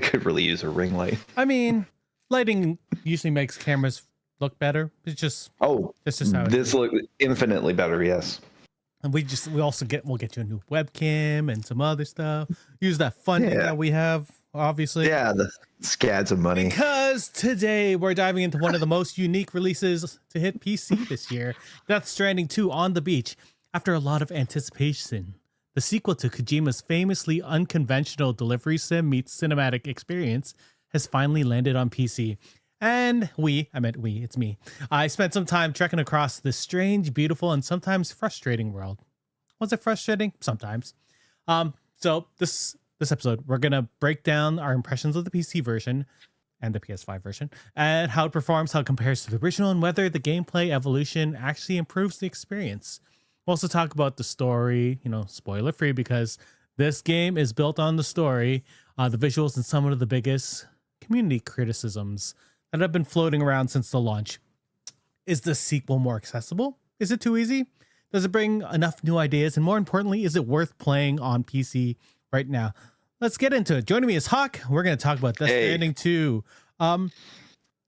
could really use a ring light. I mean, lighting usually makes cameras look better. It's just that's just how this look infinitely better. Yes. And we'll get you a new webcam and some other stuff. Use that funding that we have, obviously. Yeah, the scads of money. Because today we're diving into one of the most unique releases to hit PC this year, Death Stranding 2 on the beach. After a lot of anticipation, the sequel to Kojima's famously unconventional delivery sim meets cinematic experience has finally landed on PC. And it's me. I spent some time trekking across this strange, beautiful, and sometimes frustrating world. Was it frustrating? Sometimes. So this episode, we're going to break down our impressions of the PC version and the PS5 version, and how it performs, how it compares to the original, and whether the gameplay evolution actually improves the experience. We'll also talk about the story, spoiler free, because this game is built on the story, the visuals, and some of the biggest community criticisms that have been floating around since the launch. Is the sequel more accessible? Is it too easy? Does it bring enough new ideas? And more importantly, is it worth playing on PC right now? Let's get into it. Joining me is Hawk. We're going to talk about Death Stranding 2.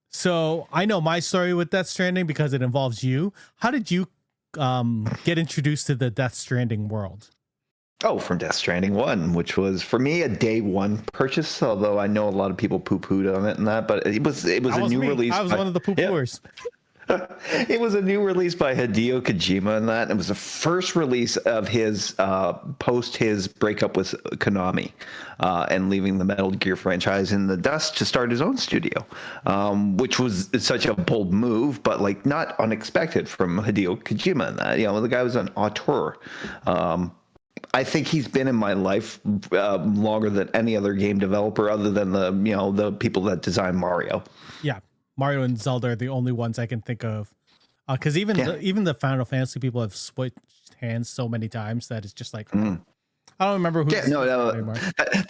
So I know my story with Death Stranding because it involves you. How did you get introduced to the Death Stranding world? Oh, from Death Stranding 1, which was, for me, a day one purchase, although I know a lot of people poo-pooed on it and that, but it was a new release. I was one of the poo-pooers. It was a new release by Hideo Kojima and that. It was the first release of his post his breakup with Konami and leaving the Metal Gear franchise in the dust to start his own studio, which was such a bold move, but like not unexpected from Hideo Kojima and that. The guy was an auteur. I think he's been in my life longer than any other game developer, other than the people that design Mario. Yeah, Mario and Zelda are the only ones I can think of. Because even the Final Fantasy people have switched hands so many times that it's just like I don't remember who.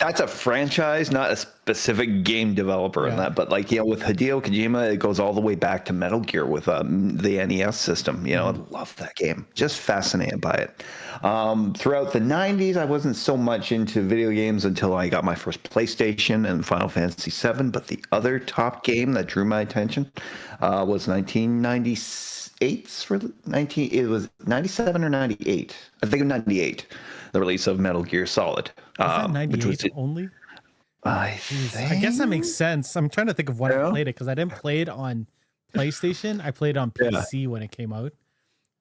That's a franchise, not a specific game developer in that. But with Hideo Kojima, it goes all the way back to Metal Gear with the NES system. I love that game. Just fascinated by it. Throughout the 90s, I wasn't so much into video games until I got my first PlayStation and Final Fantasy VII. But the other top game that drew my attention was 1998. It was 97 or 98. I think it was 98. The release of Metal Gear Solid. Was that 98 only? I guess that makes sense. I'm trying to think of when I played it, because I didn't play it on PlayStation. I played it on PC when it came out,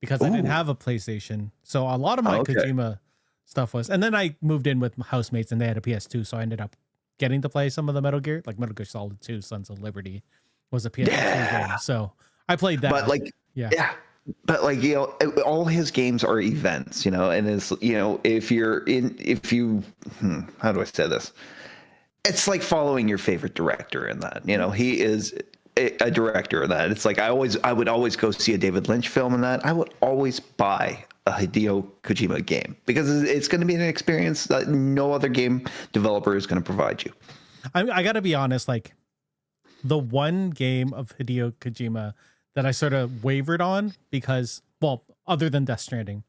because I didn't have a PlayStation. So a lot of my Kojima stuff was, and then I moved in with my housemates and they had a PS2, so I ended up getting to play some of the Metal Gear, like Metal Gear Solid 2, Sons of Liberty was a PS2 game. So I played that. But all his games are events, and it's, how do I say this? It's like following your favorite director in that, he is a director in that. It's like, I would always go see a David Lynch film in that. I would always buy a Hideo Kojima game because it's going to be an experience that no other game developer is going to provide you. I got to be honest, like the one game of Hideo Kojima that I sort of wavered on because, other than Death Stranding,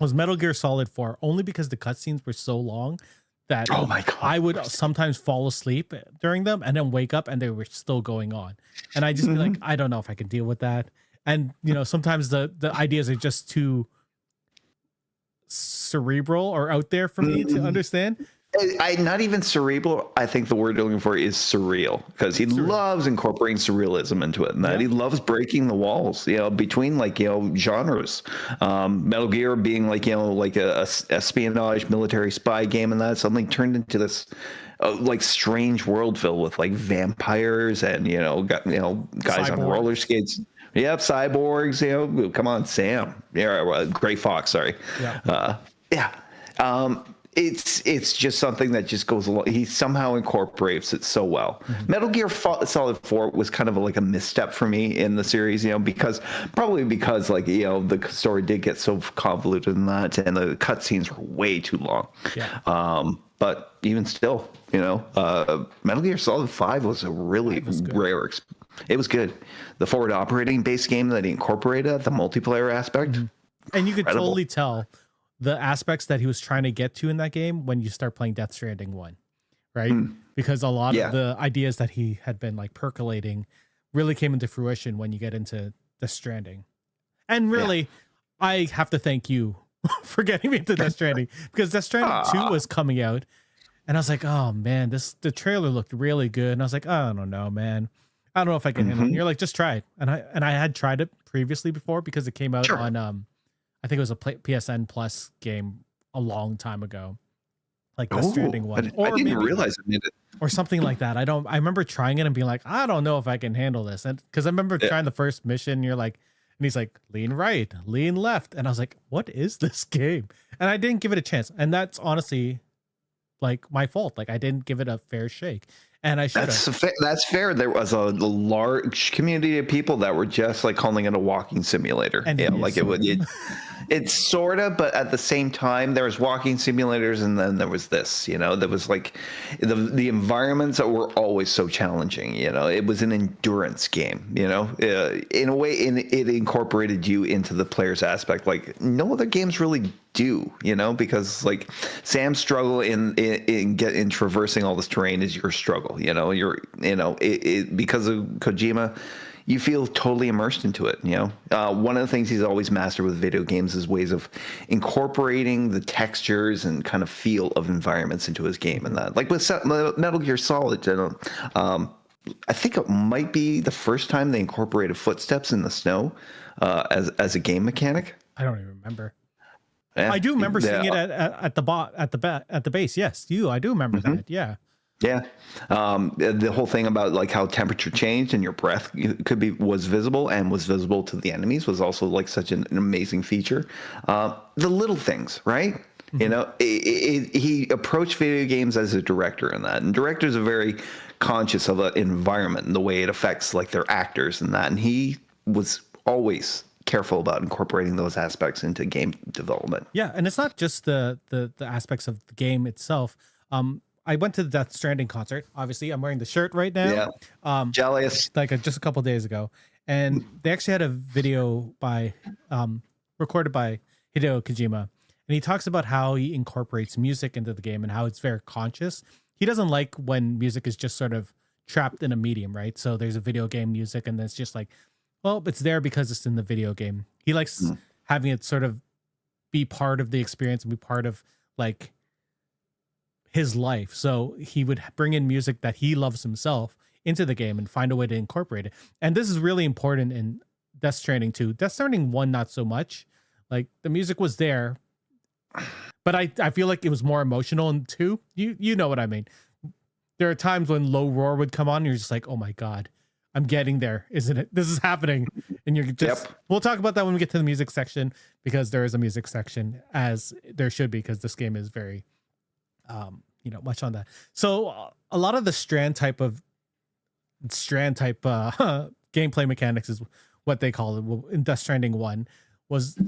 was Metal Gear Solid 4, only because the cutscenes were so long that I would sometimes fall asleep during them and then wake up and they were still going on. And I just be like, I don't know if I can deal with that. And, sometimes the ideas are just too cerebral or out there for me to understand. Not even cerebral. I think the word you're looking for is surreal, because he loves incorporating surrealism into it, and that he loves breaking the walls, between genres. Metal Gear being like a espionage military spy game, and that suddenly turned into this strange world filled with vampires and guys on roller skates. Yep, cyborgs. Come on, Sam. Yeah, Gray Fox. Sorry. It's just something that just goes along. He somehow incorporates it so well. Metal Gear Solid 4 was kind of a misstep for me in the series, because the story did get so convoluted in that, and the cutscenes were way too long. But even still, Metal Gear Solid 5 was a really rare experience. It was good. The forward operating base game that he incorporated, the multiplayer aspect. And you could totally tell the aspects that he was trying to get to in that game when you start playing Death Stranding 1, right? Because a lot Yeah. of the ideas that he had been like percolating really came into fruition when you get into Death Stranding. And really, I have to thank you for getting me into Death Stranding, because Death Stranding 2 was coming out, and I was like, oh man, the trailer looked really good. And I was like, I don't know, man. I don't know if I can handle it. And you're like, just try it. And I had tried it previously before because it came out on I think it was a PSN Plus game a long time ago. Like Death Stranding 1. I didn't realize it made it. Or something like that. I remember trying it and being like, I don't know if I can handle this. And because I remember trying the first mission, and you're like, and he's like, lean right, lean left. And I was like, what is this game? And I didn't give it a chance. And that's honestly like my fault. Like I didn't give it a fair shake. And I should have. That's fair. There was a large community of people that were just like calling it a walking simulator. And like it's sort of, but at the same time, there was walking simulators, and then there was this. There was like the environments that were always so challenging. It was an endurance game. In a way, it incorporated you into the player's aspect, like no other games really do. Because like Sam's struggle in traversing all this terrain is your struggle. Because of Kojima, you feel totally immersed into it. One of the things he's always mastered with video games is ways of incorporating the textures and kind of feel of environments into his game. And that, like with Metal Gear Solid, I think it might be the first time they incorporated footsteps in the snow as a game mechanic. I don't even remember. Yeah, I do remember seeing it at the base. Yes, I do remember that. Yeah. Yeah. The whole thing about like how temperature changed and your breath was visible to the enemies was also like such an amazing feature. The little things, right? He approached video games as a director in that, and directors are very conscious of the environment and the way it affects like their actors and that. And he was always careful about incorporating those aspects into game development. Yeah. And it's not just the aspects of the game itself. I went to the Death Stranding concert. Obviously, I'm wearing the shirt right now. Yeah. Jealous. Like just a couple days ago, and they actually had a video recorded by Hideo Kojima, and he talks about how he incorporates music into the game and how it's very conscious. He doesn't like when music is just sort of trapped in a medium, right? So there's a video game music, and it's just like, well, it's there because it's in the video game. He likes having it sort of be part of the experience and be part of like his life. So he would bring in music that he loves himself into the game and find a way to incorporate it. And this is really important in Death Stranding 2. Death Stranding 1, not so much. Like the music was there, but I feel like it was more emotional in 2. You know what I mean? There are times when Low Roar would come on and you're just like, oh my God, I'm getting there, isn't it? This is happening. And you're just, We'll talk about that when we get to the music section, because there is a music section, as there should be, because this game is very, much on that. So a lot of the strand type gameplay mechanics is what they call it in Death Stranding 1 was,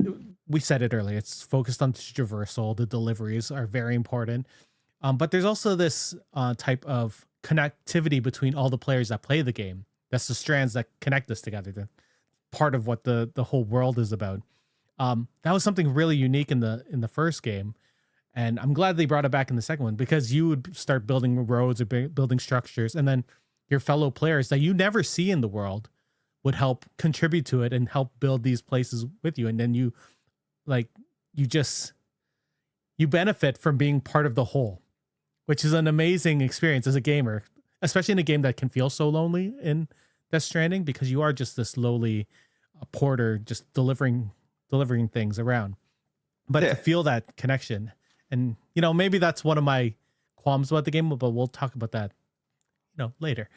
we said it earlier, it's focused on traversal. The deliveries are very important. But there's also this type of connectivity between all the players that play the game. That's the strands that connect us together. The part of what the whole world is about. That was something really unique in the first game. And I'm glad they brought it back in the second one, because you would start building roads or building structures, and then your fellow players that you never see in the world would help contribute to it and help build these places with you. And then you benefit from being part of the whole, which is an amazing experience as a gamer, especially in a game that can feel so lonely in Death Stranding, because you are just this lowly porter just delivering things around. But to feel that connection. And, maybe that's one of my qualms about the game, but we'll talk about that, later.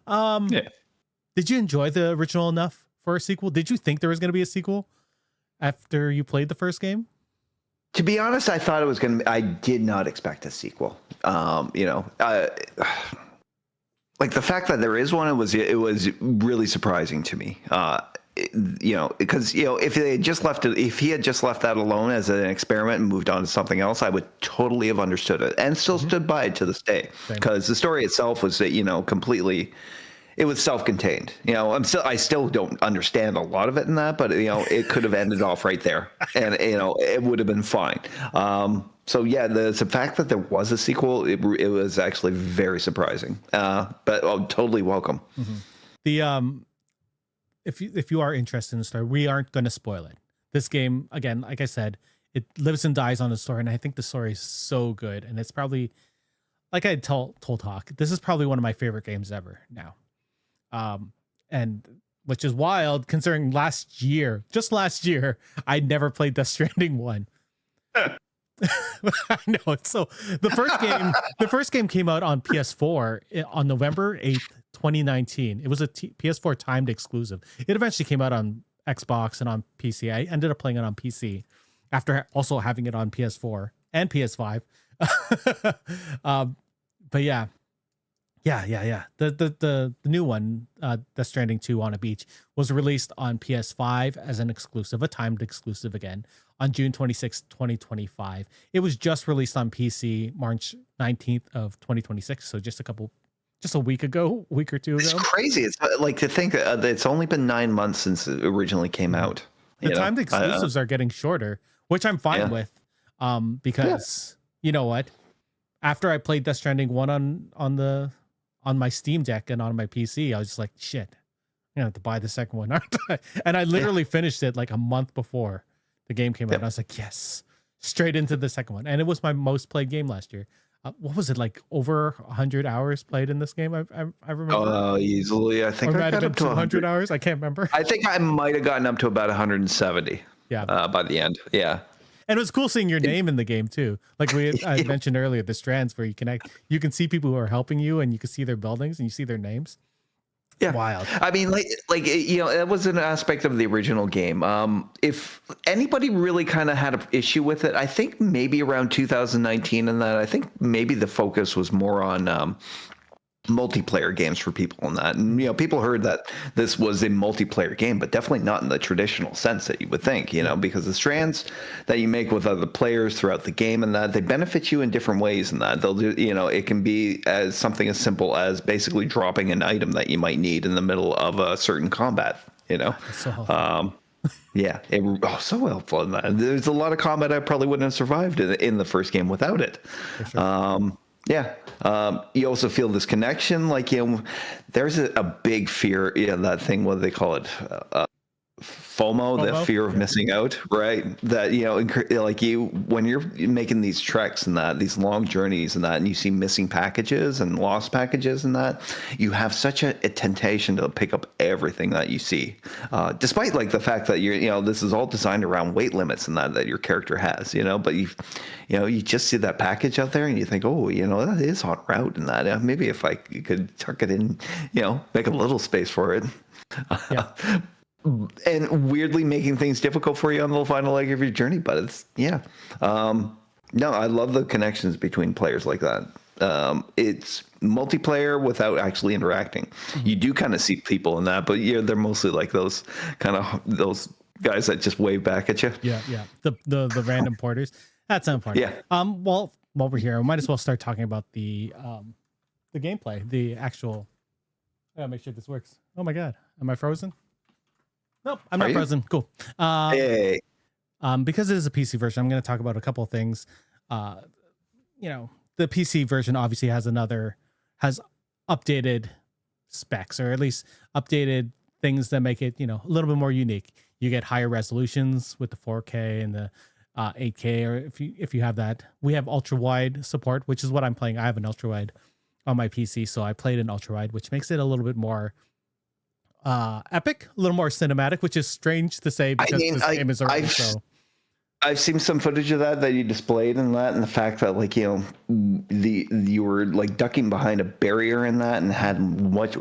Did you enjoy the original enough for a sequel? Did you think there was going to be a sequel after you played the first game? To be honest, I thought it was going to be, I did not expect a sequel. Like the fact that there is one, it was really surprising to me. Because if he had just left that alone as an experiment and moved on to something else, I would totally have understood it and still stood by it to this day. Because the story itself was, completely, it was self-contained. I still don't understand a lot of it in that, but it could have ended off right there, and it would have been fine. So yeah, the fact that there was a sequel, it was actually very surprising. But totally welcome. Mm-hmm. The if you are interested in the story, we aren't going to spoil it. This game, again, like I said, it lives and dies on the story, and I think the story is so good, and it's probably, like I told Hawk, this is probably one of my favorite games ever now. And which is wild considering just last year, I never played Death Stranding 1. I know. So the first game came out on PS4 on November 8th, 2019. It was a PS4 timed exclusive. It eventually came out on Xbox and on PC. I ended up playing it on PC after also having it on PS4 and PS5. But yeah. The new one, Death Stranding 2 on a Beach, was released on PS5 as an exclusive, a timed exclusive again, on June 26, 2025. It was just released on PC March 19th of 2026, so just a week or two ago. It's crazy. It's like to think that it's only been 9 months since it originally came out. The timed exclusives are getting shorter, which I'm fine with, because you know what? After I played Death Stranding 1 on my Steam Deck and on my PC, I was just like, shit, I'm gonna have to buy the second one, aren't I? And I literally finished it like a month before the game came out. And I was like, yes, straight into the second one. And it was my most played game last year. What was it, like over 100 hours played in this game? I remember. Oh, easily. I think I got up to 200 hours. I can't remember. I think I might have gotten up to about 170. Yeah. By the end. Yeah. And it was cool seeing your name in the game too. Like I mentioned earlier, the strands where you can see people who are helping you, and you can see their buildings and you see their names. Yeah, wild. I mean, like that was an aspect of the original game. If anybody really kind of had an issue with it, I think maybe around 2019, and that I think maybe the focus was more on multiplayer games for people in that, and people heard that this was a multiplayer game, but definitely not in the traditional sense that you would think, because the strands that you make with other players throughout the game, and that they benefit you in different ways, and that they'll do, it can be as something as simple as basically dropping an item that you might need in the middle of a certain combat. So helpful. Yeah, so helpful in that. There's a lot of combat I probably wouldn't have survived in the first game without it. For sure. Yeah. You also feel this connection, like, there's a big fear, that thing, what do they call it? FOMO, the fear of missing out, right? That, like when you're making these treks and that, these long journeys and that, and you see missing packages and lost packages and that, you have such a temptation to pick up everything that you see, despite like the fact that this is all designed around weight limits and that your character has, but you just see that package out there and you think, oh, that is en route and that, maybe if I could tuck it in, make a little space for it. Yeah. And weirdly making things difficult for you on the final leg of your journey, but it's no, I love the connections between players like that. It's multiplayer without actually interacting. Mm-hmm. You do kind of see people in that, but they're mostly like those guys that just wave back at you. Yeah. The random porters. That's important. Yeah. Well, while we're here, we might as well start talking about the gameplay, the actual. I gotta make sure this works. Oh my god, am I frozen? Nope, I'm not frozen. Cool. Hey. Because it is a PC version, I'm going to talk about a couple of things. The PC version obviously has updated specs, or at least updated things that make it, a little bit more unique. You get higher resolutions with the 4K and the 8K, or if you have that. We have ultra wide support, which is what I'm playing. I have an ultra wide on my PC, so I played an ultra wide, which makes it a little bit more epic, a little more cinematic, which is strange to say because this game is already so. I've seen some footage of that you displayed in that, and the fact that you were like ducking behind a barrier in that and had much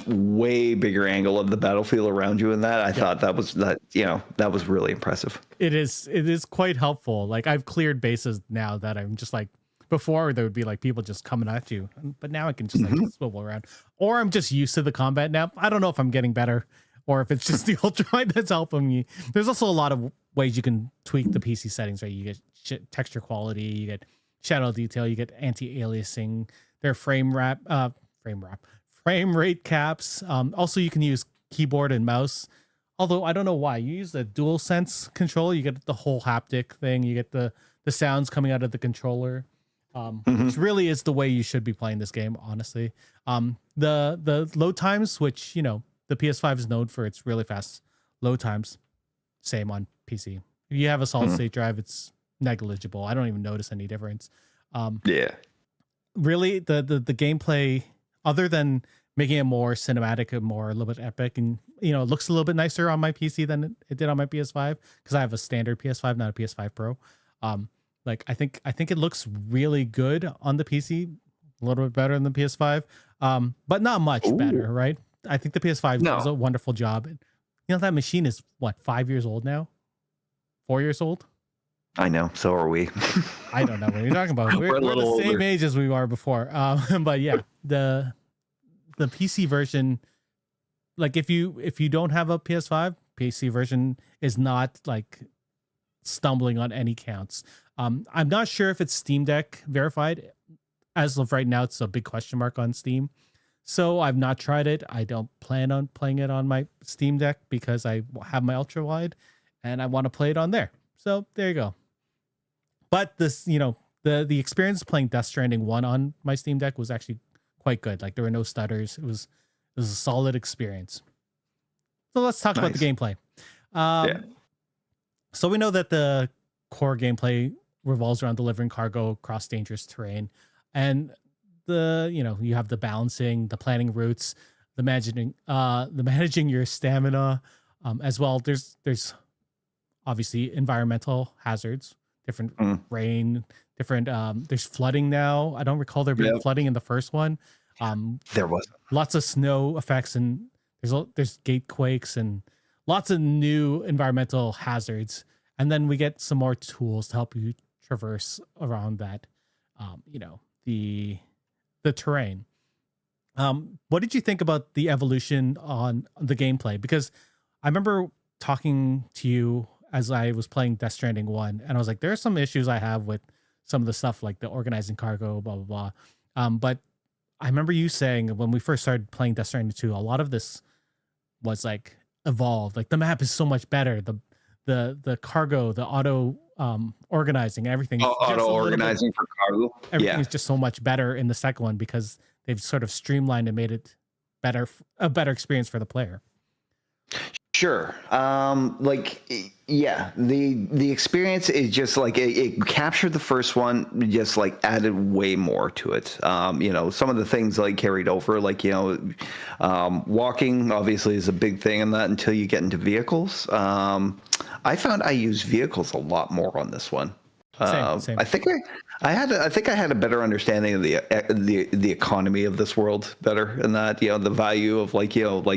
way bigger angle of the battlefield around you in that. I thought that was really impressive. It is quite helpful. Like, I've cleared bases now that I'm just like, before there would be like people just coming at you, but now I can just like swivel around, or I'm just used to the combat now. I don't know if I'm getting better or if it's just the ultra wide that's helping me. There's also a lot of ways you can tweak the PC settings, right? You get texture quality, you get shadow detail, you get anti-aliasing, their frame frame rate caps. Also, you can use keyboard and mouse. Although I don't know why you use the dual sense control, you get the whole haptic thing. You get the sounds coming out of the controller, which really is the way you should be playing this game. Honestly, the load times, which the PS5 is known for its really fast load times, same on PC. If you have a solid state drive, it's negligible. I don't even notice any difference. Really, the gameplay, other than making it more cinematic and a little bit epic, and it looks a little bit nicer on my PC than it did on my PS5 because I have a standard PS5, not a PS5 Pro. Like I think it looks really good on the PC, a little bit better than the PS5, but not much better, right? I think the PS5 does a wonderful job. That machine is what, 5 years old now, 4 years old. I know. So are we. I don't know what you're talking about. We're the same age as we were before. But yeah, the PC version, like if you don't have a PS5, PC version is not like stumbling on any counts. I'm not sure if it's Steam Deck verified. As of right now, it's a big question mark on Steam. So I've not tried it. I don't plan on playing it on my Steam Deck because I have my ultrawide and I want to play it on there. So there you go. But this, the experience playing Death Stranding 1 on my Steam Deck was actually quite good. Like there were no stutters. It was a solid experience. So let's talk about the gameplay. So we know that the core gameplay revolves around delivering cargo across dangerous terrain, and you have the balancing, the planning routes, the managing your stamina, as well. There's obviously environmental hazards, different rain, different there's flooding now. I don't recall there being flooding in the first one. There was lots of snow effects, and there's gate quakes and lots of new environmental hazards. And then we get some more tools to help you traverse around that, the terrain. What did you think about the evolution on the gameplay? Because I remember talking to you as I was playing Death Stranding 1, and I was like, there are some issues I have with some of the stuff, like the organizing cargo, blah, blah, blah. But I remember you saying when we first started playing Death Stranding 2, a lot of this was like evolved. Like the map is so much better. The cargo, the auto organizing, everything. Auto organizing for cargo. Everything is just so much better in the second one because they've sort of streamlined and made it a better experience for the player. Sure. The experience is just like it captured the first one, just like added way more to it. Some of the things like carried over, like, walking obviously is a big thing in that until you get into vehicles. I found I used vehicles a lot more on this one. Same. I think I had a better understanding of the economy of this world better, and that the value of like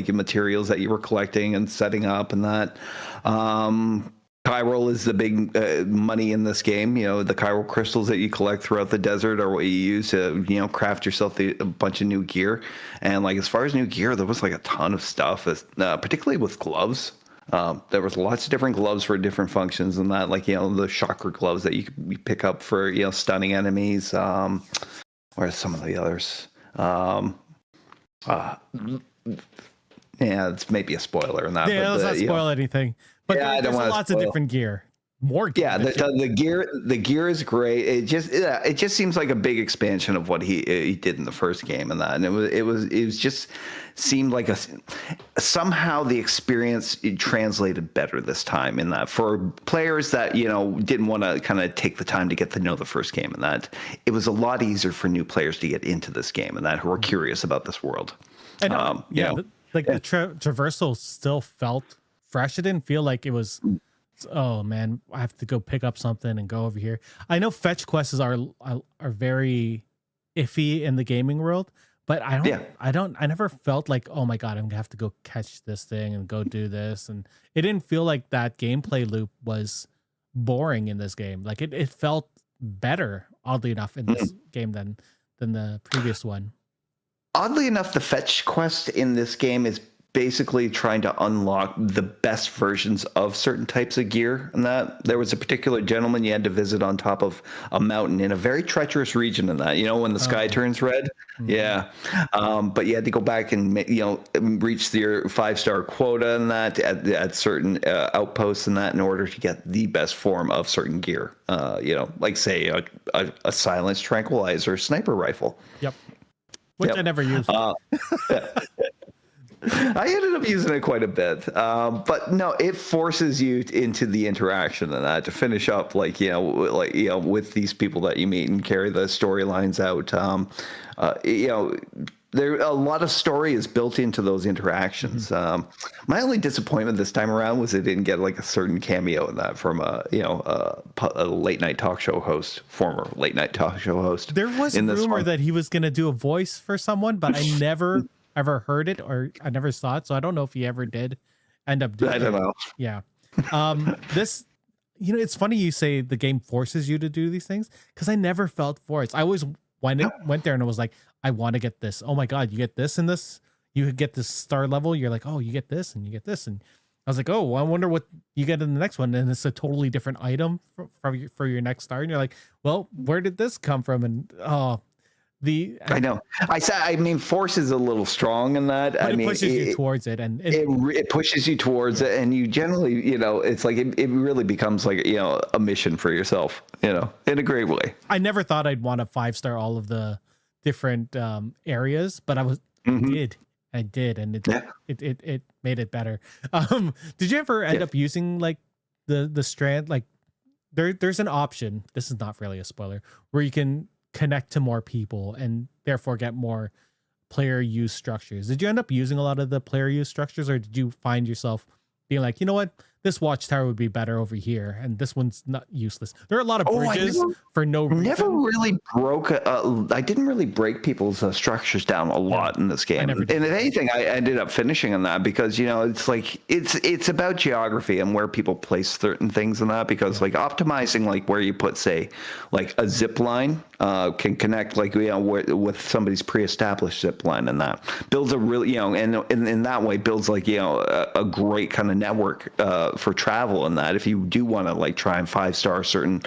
materials that you were collecting and setting up, and that chiral is the big money in this game. The chiral crystals that you collect throughout the desert are what you use to craft yourself a bunch of new gear. And like as far as new gear, there was like a ton of stuff, particularly with gloves. There was lots of different gloves for different functions, and that, like, the chakra gloves that you pick up for, stunning enemies. Where are some of the others? It's maybe a spoiler in that. Yeah, let's not spoil anything. But there's lots of different gear. More gear. Yeah, the gear is great. It just seems like a big expansion of what he did in the first game, and that, and it was just seemed like somehow the experience translated better this time, in that for players that didn't want to kind of take the time to get to know the first game, and that it was a lot easier for new players to get into this game, and that who were curious about this world. And the traversal still felt fresh. It didn't feel like it was, oh man, I have to go pick up something and go over here. I know fetch quests are very iffy in the gaming world, but I never felt like, oh my God, I'm gonna have to go catch this thing and go do this. And it didn't feel like that gameplay loop was boring in this game. Like it felt better, oddly enough, in this game than the previous one. Oddly enough, the fetch quest in this game is basically trying to unlock the best versions of certain types of gear. And that there was a particular gentleman you had to visit on top of a mountain in a very treacherous region in that, when the sky turns red. Yeah. But you had to go back and, reach your 5-star quota and that at certain outposts and that in order to get the best form of certain gear. Like say a silenced tranquilizer sniper rifle. Yep. Which I never used. I ended up using it quite a bit, but no, it forces you into the interaction and that to finish up, with these people that you meet and carry the storylines out. There a lot of story is built into those interactions. My only disappointment this time around was it didn't get like a certain cameo in that from a late night talk show host, former late night talk show host. There was rumor that he was going to do a voice for someone, but I never ever heard it or I never saw it, so I don't know if he ever did end up doing it. I don't know. Yeah. This, it's funny you say the game forces you to do these things because I never felt forced. I always went there and it was like, I want to get this. Oh my God, you get this and this. You get this star level. You're like, oh, you get this and you get this. And I was like, oh, I wonder what you get in the next one. And it's a totally different item for your next star. And you're like, well, where did this come from? And I know. I mean, force is a little strong in that. But it pushes you towards it, and it pushes you towards it, and you generally, it's like it really becomes like a mission for yourself, in a great way. I never thought I'd want to 5-star all of the different areas, but I did, and it made it better. Did you ever end up using like the strand? Like there's an option. This is not really a spoiler, where you can connect to more people and therefore get more player use structures. Did you end up using a lot of the player use structures, or did you find yourself being like, you know what, this watchtower would be better over here, and this one's not useless? There are a lot of bridges for no reason. Never really broke. I didn't really break people's structures down a lot in this game. And if anything, I ended up finishing on that because it's like it's about geography and where people place certain things in that. Because like optimizing like where you put, say, like a zip line can connect like with somebody's pre-established zip line, and that builds a really and in that way builds like a great kind of network for travel. And that if you do want to like try and 5-star certain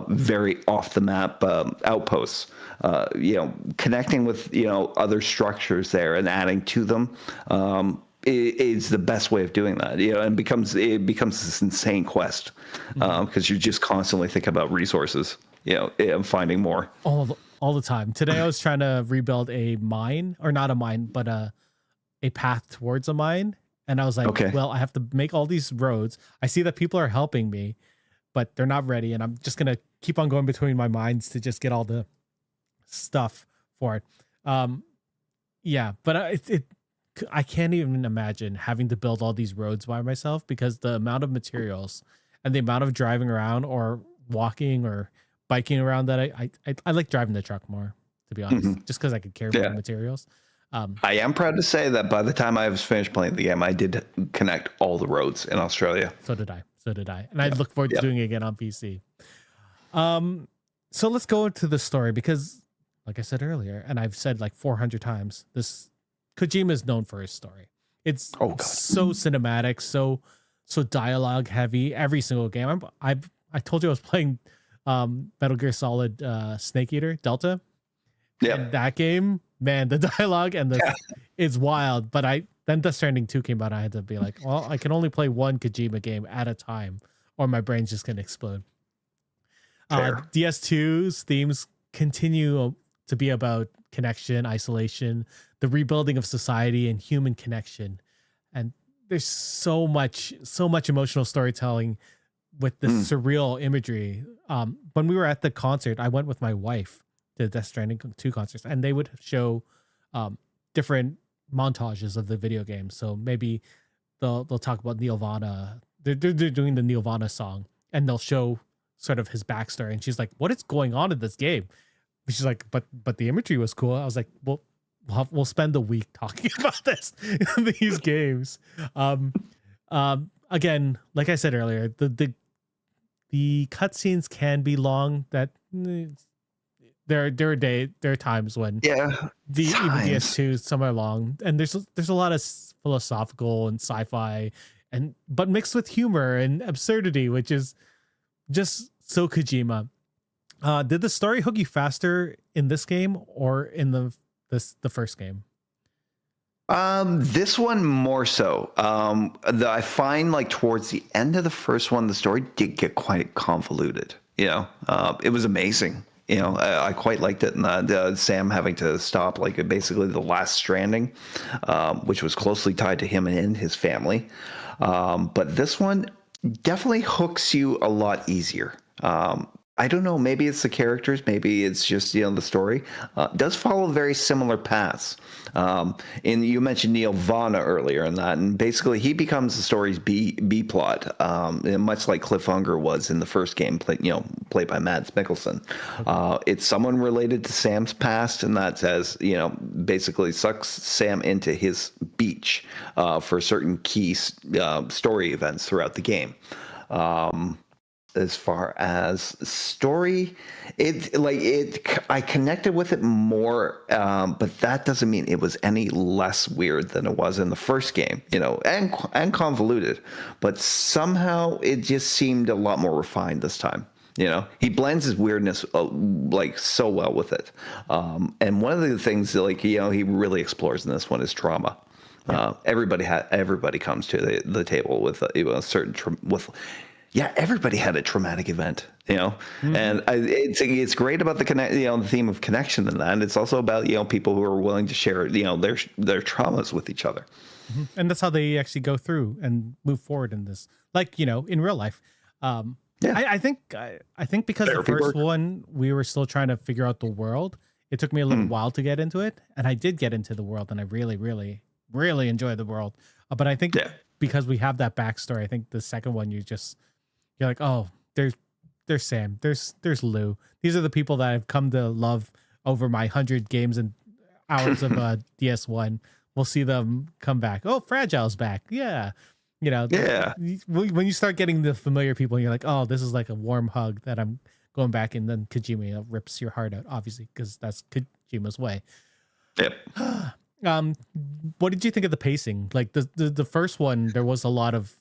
very off the map outposts, connecting with other structures there and adding to them is the best way of doing that. And it becomes this insane quest because you're just constantly thinking about resources, and finding more all the time. Today I was trying to rebuild a mine, or not a mine, but a path towards a mine. And I was like, okay, well, I have to make all these roads. I see that people are helping me, but they're not ready. And I'm just going to keep on going between my mines to just get all the stuff for it. But I can't even imagine having to build all these roads by myself, because the amount of materials and the amount of driving around or walking or biking around that I like driving the truck more, to be honest, just because I could carry more materials. I am proud to say that by the time I was finished playing the game, I did connect all the roads in Australia. So did I. And I look forward to doing it again on PC. So let's go into the story, because like I said earlier, and I've said like 400 times, this Kojima is known for his story. It's so cinematic, so dialogue heavy. Every single game. I told you I was playing Metal Gear Solid Snake Eater Delta. Yeah. That game, man, the dialogue and it's wild. But then Death Stranding 2 came out. I had to be like, well, I can only play one Kojima game at a time, or my brain's just gonna explode. DS2's themes continue to be about connection, isolation, the rebuilding of society, and human connection. And there's so much emotional storytelling with the surreal imagery. When we were at the concert, I went with my wife to Death Stranding 2 concerts, and they would show different montages of the video game. So maybe they'll talk about Nirvana. They're doing the Nirvana song, and they'll show sort of his backstory. And she's like, "What is going on in this game?" And she's like, "But the imagery was cool." I was like, "Well, we'll spend a week talking about this in these games." Again, like I said earlier, the cutscenes can be long. That there are times when even DS2 is somewhere long, and there's a lot of philosophical and sci-fi, but mixed with humor and absurdity, which is just so Kojima. Did the story hook you faster in this game or in the first game? This one more so. I find like towards the end of the first one, the story did get quite convoluted. It was amazing. I quite liked it, and Sam having to stop like basically the last stranding, which was closely tied to him and his family. But this one definitely hooks you a lot easier. I don't know. Maybe it's the characters. Maybe it's just the story. Does follow very similar paths. And you mentioned Neil Vana earlier in that, and basically he becomes the story's B plot, much like Cliffhanger was in the first game, played by Mads Mikkelsen. It's someone related to Sam's past, and that says basically sucks Sam into his beach for certain key story events throughout the game. As far as story, I connected with it more, but that doesn't mean it was any less weird than it was in the first game, and convoluted. But somehow it just seemed a lot more refined this time. He blends his weirdness like so well with it. And one of the things he really explores in this one is trauma. Yeah. Everybody comes to the table with a certain everybody had a traumatic event, mm-hmm. And it's great about the the theme of connection in that. And it's also about, people who are willing to share, their traumas with each other. Mm-hmm. And that's how they actually go through and move forward in this, in real life. I think because the first one, we were still trying to figure out the world. It took me a little while to get into it, and I did get into the world, and I really, really, really enjoyed the world. But I think because we have that backstory, I think the second one, you're like, oh, there's Sam, there's Lou. These are the people that I've come to love over my 100 games and hours of DS1. We'll see them come back. Oh, Fragile's back. Yeah. When you start getting the familiar people, you're like, oh, this is like a warm hug that I'm going back, and then Kojima rips your heart out, obviously, because that's Kojima's way. Yep. What did you think of the pacing? Like the first one, there was a lot of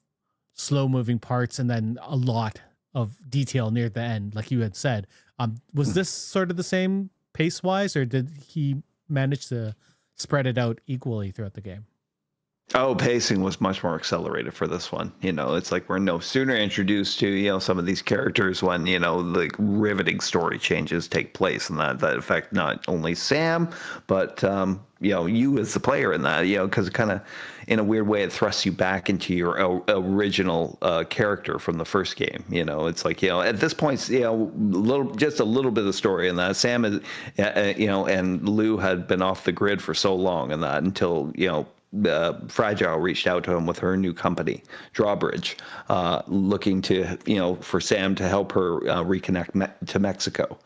slow moving parts and then a lot of detail near the end, like you had said. Was this sort of the same pace wise, or did he manage to spread it out equally throughout the game? Oh, pacing was much more accelerated for this one. It's like we're no sooner introduced to, some of these characters when, the riveting story changes take place, and that affect not only Sam, but, you as the player in that, because it kind of, in a weird way, it thrusts you back into your original character from the first game. It's like, at this point, just a little bit of story in that. Sam is, and Lou had been off the grid for so long in that until, Fragile reached out to him with her new company, Drawbridge, looking to, for Sam to help her reconnect to Mexico.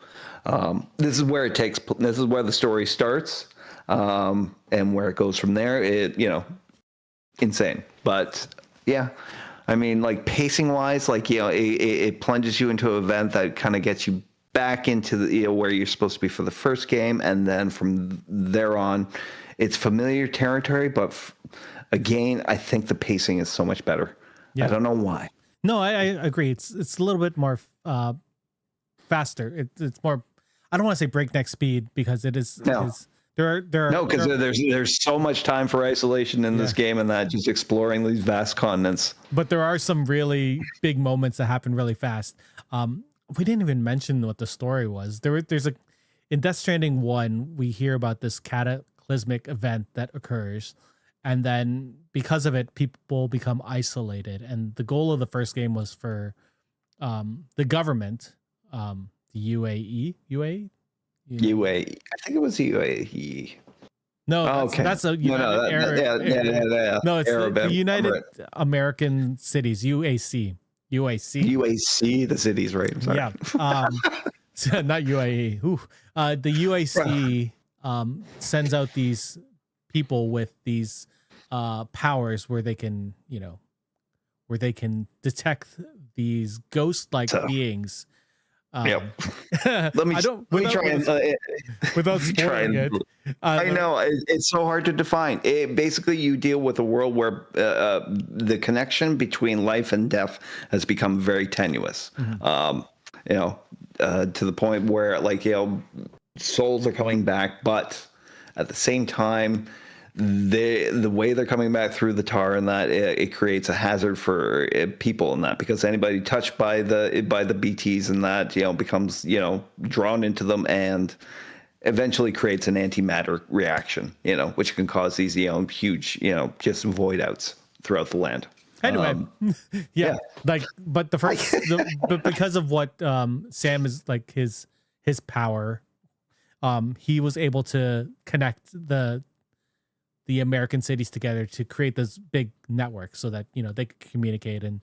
This is where this is where the story starts, and where it goes from there. Insane. But yeah, I mean, like pacing wise, it plunges you into an event that kind of gets you back into the, where you're supposed to be for the first game. And then from there on, it's familiar territory, but again, I think the pacing is so much better. Yeah. I don't know why. No, I agree. It's a little bit more faster. It's more. I don't want to say breakneck speed, because it is. No. There's so much time for isolation in this game, and that just exploring these vast continents. But there are some really big moments that happen really fast. We didn't even mention what the story was. In Death Stranding 1, we hear about this cataclysmic event that occurs, and then because of it, people become isolated. And the goal of the first game was for the government, the UAE. I think it was UAE. No, that's a United Arab. No, it's the United American Cities, UAC. UAC, the cities, right? I'm sorry. Yeah. Not UAE. The UAC sends out these people with these powers where they can, detect these ghost-like beings. Yep. Let me I don't let me try and without spoiling it. I know it's so hard to define. Basically, you deal with a world where the connection between life and death has become very tenuous. You know, to the point where, like, you know, souls are coming back, but at the same time, the way they're coming back through the tar and that it creates a hazard for people in that, because anybody touched by the BTs and that, you know, becomes, you know, drawn into them and eventually creates an antimatter reaction, you know, which can cause these, you know, huge, you know, just void outs throughout the land. Anyway, like, but but because of what Sam is like, his power, he was able to connect the American cities together to create this big network so that, you know, they could communicate and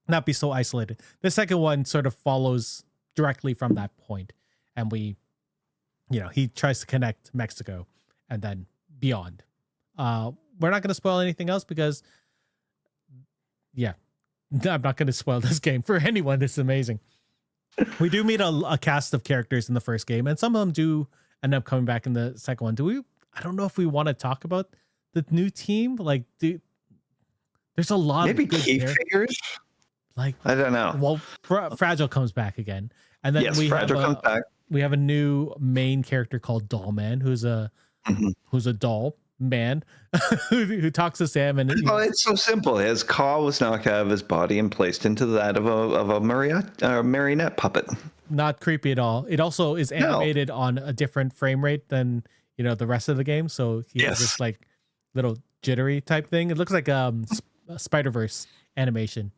not be so isolated. The second one sort of follows directly from that point, and he tries to connect Mexico and then beyond. We're not going to spoil anything else because, I'm not going to spoil this game for anyone. This is amazing. We do meet a cast of characters in the first game, and some of them do end up coming back in the second one. I don't know if we want to talk about the new team. Like, there's a lot maybe of good key figures. Like, I don't know. Well, Fragile comes back again, and then Fragile comes back. We have a new main character called Doll Man, who's a doll man who talks to Sam. And it's so simple. His claw was knocked out of his body and placed into that of a marionette puppet. Not creepy at all. It also is animated on a different frame rate than, you know, the rest of the game. So he has this like little jittery type thing. It looks like a Spider-Verse animation,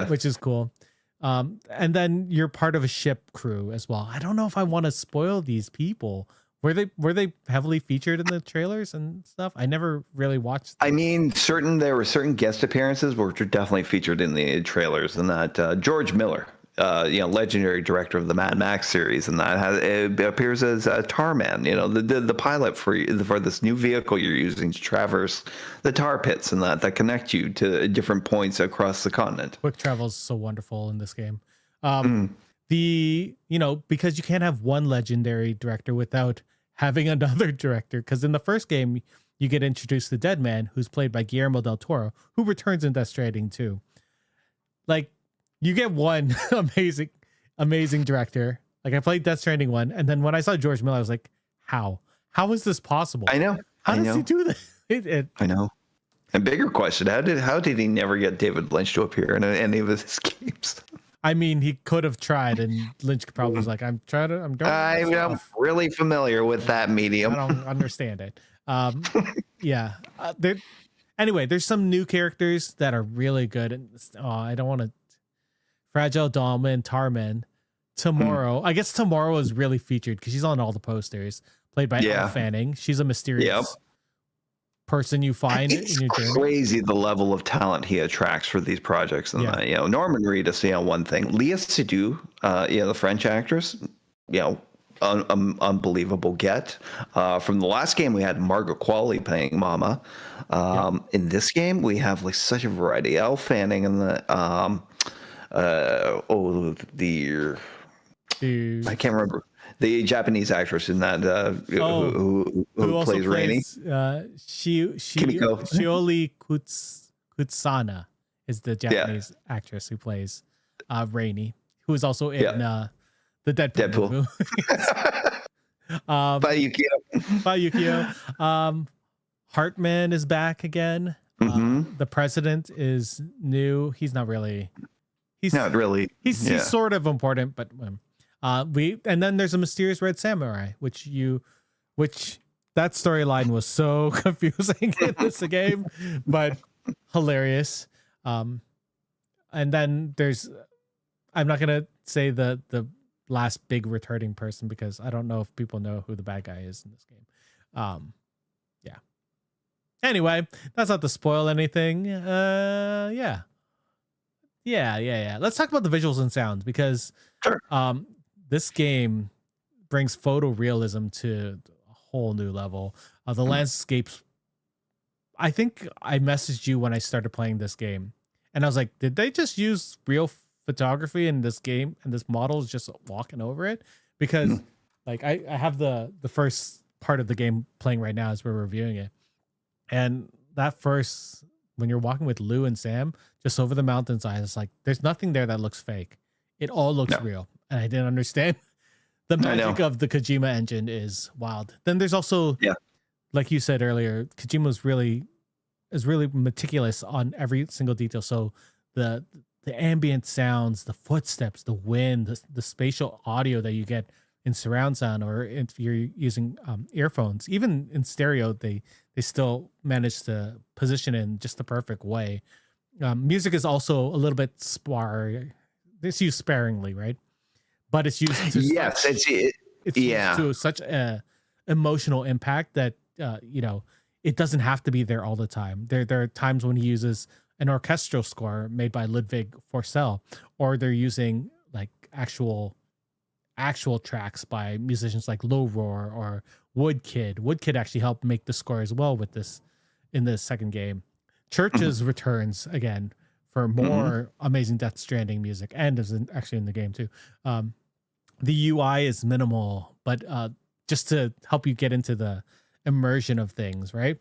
which is cool. And then you're part of a ship crew as well. I don't know if I want to spoil these people. Were they heavily featured in the trailers and stuff? I never really watched them. I mean, there were certain guest appearances which were definitely featured in the trailers, and that George Miller, you know, legendary director of the Mad Max series, and that it appears as Tarman, you know, the pilot for this new vehicle you're using to traverse the tar pits and that connect you to different points across the continent. Quick travel is so wonderful in this game. Because you can't have one legendary director without having another director, because in the first game you get introduced to Dead Man, who's played by Guillermo del Toro, who returns in Death Stranding too. Like, you get one amazing director. Like, I played Death Stranding 1, and then when I saw George Miller, I was like, how is this possible? I know. How does he do this? I know. And bigger question: how did he never get David Lynch to appear in any of his games? I mean, he could have tried, and Lynch probably was like, I'm really familiar with that medium. I don't understand it. Anyway, there's some new characters that are really good. And I don't want to. Fragile Dollman, Tarman, Tomorrow. I guess Tomorrow is really featured because she's on all the posters. Played by Elle Fanning. She's a mysterious person you find in your journey. Crazy the level of talent he attracts for these projects. And you know, Norman Reedus, you know, one thing. Léa Seydoux, the French actress, you know, unbelievable get. From the last game, we had Margaret Qualley playing Mama. In this game, we have like such a variety. Elle Fanning and the I can't remember. The Japanese actress in that who plays Rainy. Shioli Kutsana is the Japanese actress who plays Rainy, who is also in the Deadpool movie. Bye, Yukio. Hartman is back again. The president is new. He's not really. He's He's sort of important, but. And then there's a mysterious red samurai, which that storyline was so confusing in this game, but hilarious. And then I'm not gonna say the last big returning person because I don't know if people know who the bad guy is in this game. Anyway, that's not to spoil anything. Let's talk about the visuals and sounds because this game brings photorealism to a whole new level. The landscapes. I think I messaged you when I started playing this game, and I was like, "Did they just use real photography in this game and this model is just walking over it because like I have the first part of the game playing right now as we're reviewing it. And that first, when you're walking with Lou and Sam just over the mountainside, it's like there's nothing there that looks fake. It all looks real. And I didn't understand the magic of the Kojima engine is wild. Then there's also, like you said earlier, Kojima is really meticulous on every single detail. So the ambient sounds, the footsteps, the wind, the spatial audio that you get in surround sound, or if you're using earphones, even in stereo, they still manage to position it in just the perfect way. Music is also a little bit it's used sparingly, right? But it's used to used to such a emotional impact that it doesn't have to be there all the time. There are times when he uses an orchestral score made by Ludwig Forsell, or they're using like actual tracks by musicians like Low Roar or Woodkid. Woodkid actually helped make the score as well with this in the second game. Churches returns again for more amazing Death Stranding music, and is actually in the game too. The UI is minimal, but just to help you get into the immersion of things, right?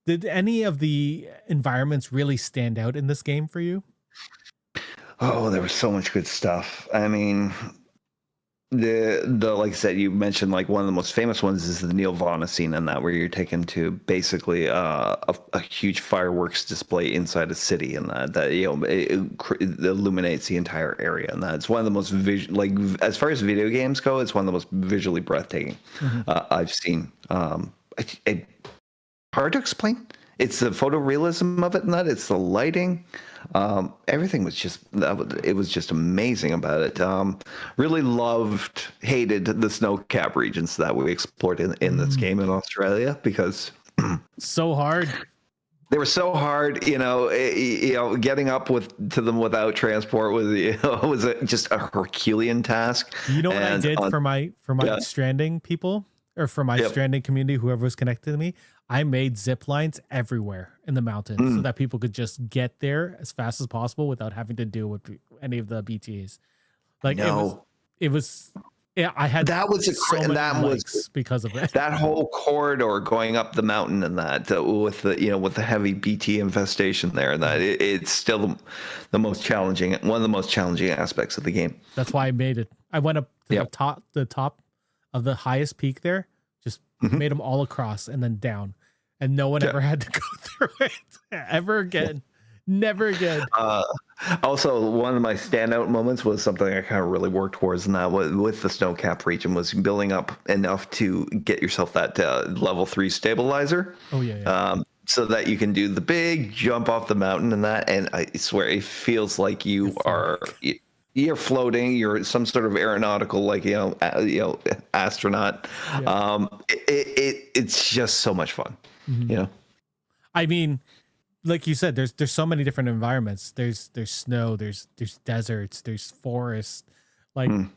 Did any of the environments really stand out in this game for you? Oh, there was so much good stuff. I mean, the like I said, you mentioned like one of the most famous ones is the Nirvana scene, and that where you're taken to basically a huge fireworks display inside a city, and that it illuminates the entire area, and that's one of the most as far as video games go, it's one of the most visually breathtaking I've seen. Hard to explain. It's the photorealism of it, and that it's the lighting. Everything was just amazing about it. Really hated the snow-capped regions that we explored in this game in Australia, because so hard. They were so hard, getting up to them without transport was just a Herculean task. You know what I did for my Stranding people, or for my Stranding community, whoever was connected to me? I made zip lines everywhere in the mountains so that people could just get there as fast as possible without having to deal with any of the BTs. Like it was I had because of it. That whole corridor going up the mountain, and that with the heavy BT infestation there, and that it's still the most challenging, one of the most challenging aspects of the game. That's why I made it. I went up to the top of the highest peak there, just made them all across and then down. And no one ever had to go through it ever again. Never again. Also, one of my standout moments was something I kind of really worked towards, and that was with the snow-capped region, was building up enough to get yourself that level 3 stabilizer. Oh, yeah. So that you can do the big jump off the mountain and that. And I swear, it feels like you're floating. You're some sort of aeronautical, astronaut. Yeah. It's just so much fun. I mean, like you said, there's so many different environments. There's snow, there's deserts, there's forests, and